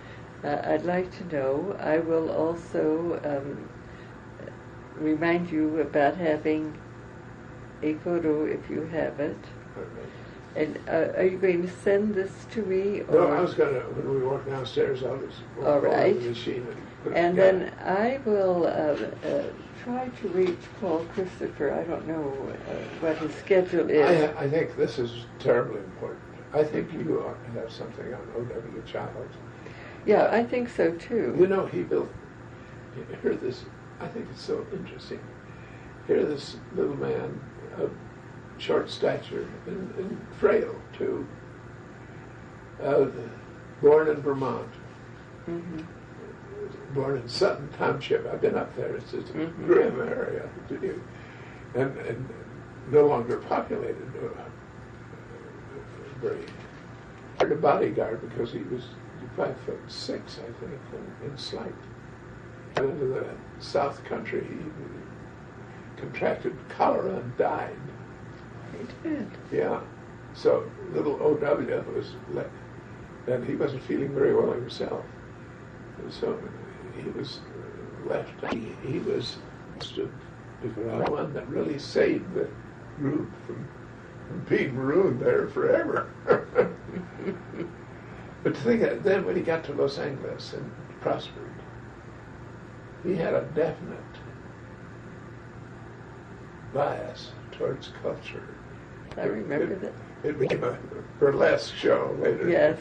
I'd like to know. I will also remind you about having a photo if you have it. And are you going to send this to me? Or? No, I was going to, when we walk downstairs, I'll just All right. the machine and put it And together. then I will try to reach Paul Christopher. I don't know what his schedule is. I think this is terribly important. I think you ought to have something on O.W. Childs. Yeah, I think so too. You know, he built, here this, I think it's so interesting. Here this little man, short stature and frail too, born in Vermont, born in Sutton Township. I've been up there. It's a grim area to do, and no longer populated. Very hard to bodyguard because he was 5'6", I think, and slight. And into the South Country, he contracted cholera and died. He did. Yeah. So little O.W. was and he wasn't feeling very well himself. And so he was left. He was the one that really saved the group from being marooned there forever. But to think that then when he got to Los Angeles and prospered, he had a definite bias towards culture. I remember that. It became a burlesque show later. Yes.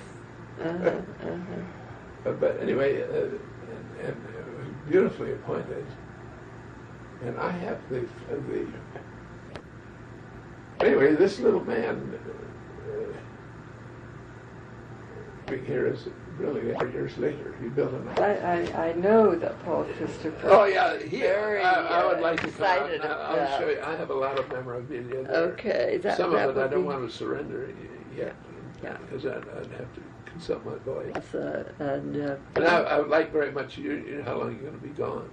But anyway, and beautifully appointed. And I have the anyway, this little man being here is really 8 years later. He built an. I know that Paul Christopher. Oh yeah, I would like to come out. excited I'll show you. I have a lot of memorabilia there. Okay, Some of it I don't be... want to surrender yet, Yeah. because I'd have to consult my boy. And I would like very much. You know how long you're going to be gone?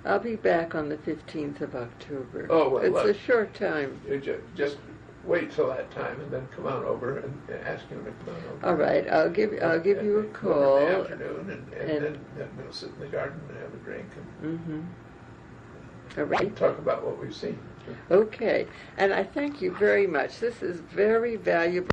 I'll be back on the 15th of October. Oh, well, it's look. a short time. You just wait till that time and then come on over and ask him to come on over. All right, I'll give you a call. In the afternoon, and then we'll sit in the garden and have a drink All right. and talk about what we've seen. Okay, and I thank you very much. This is very valuable.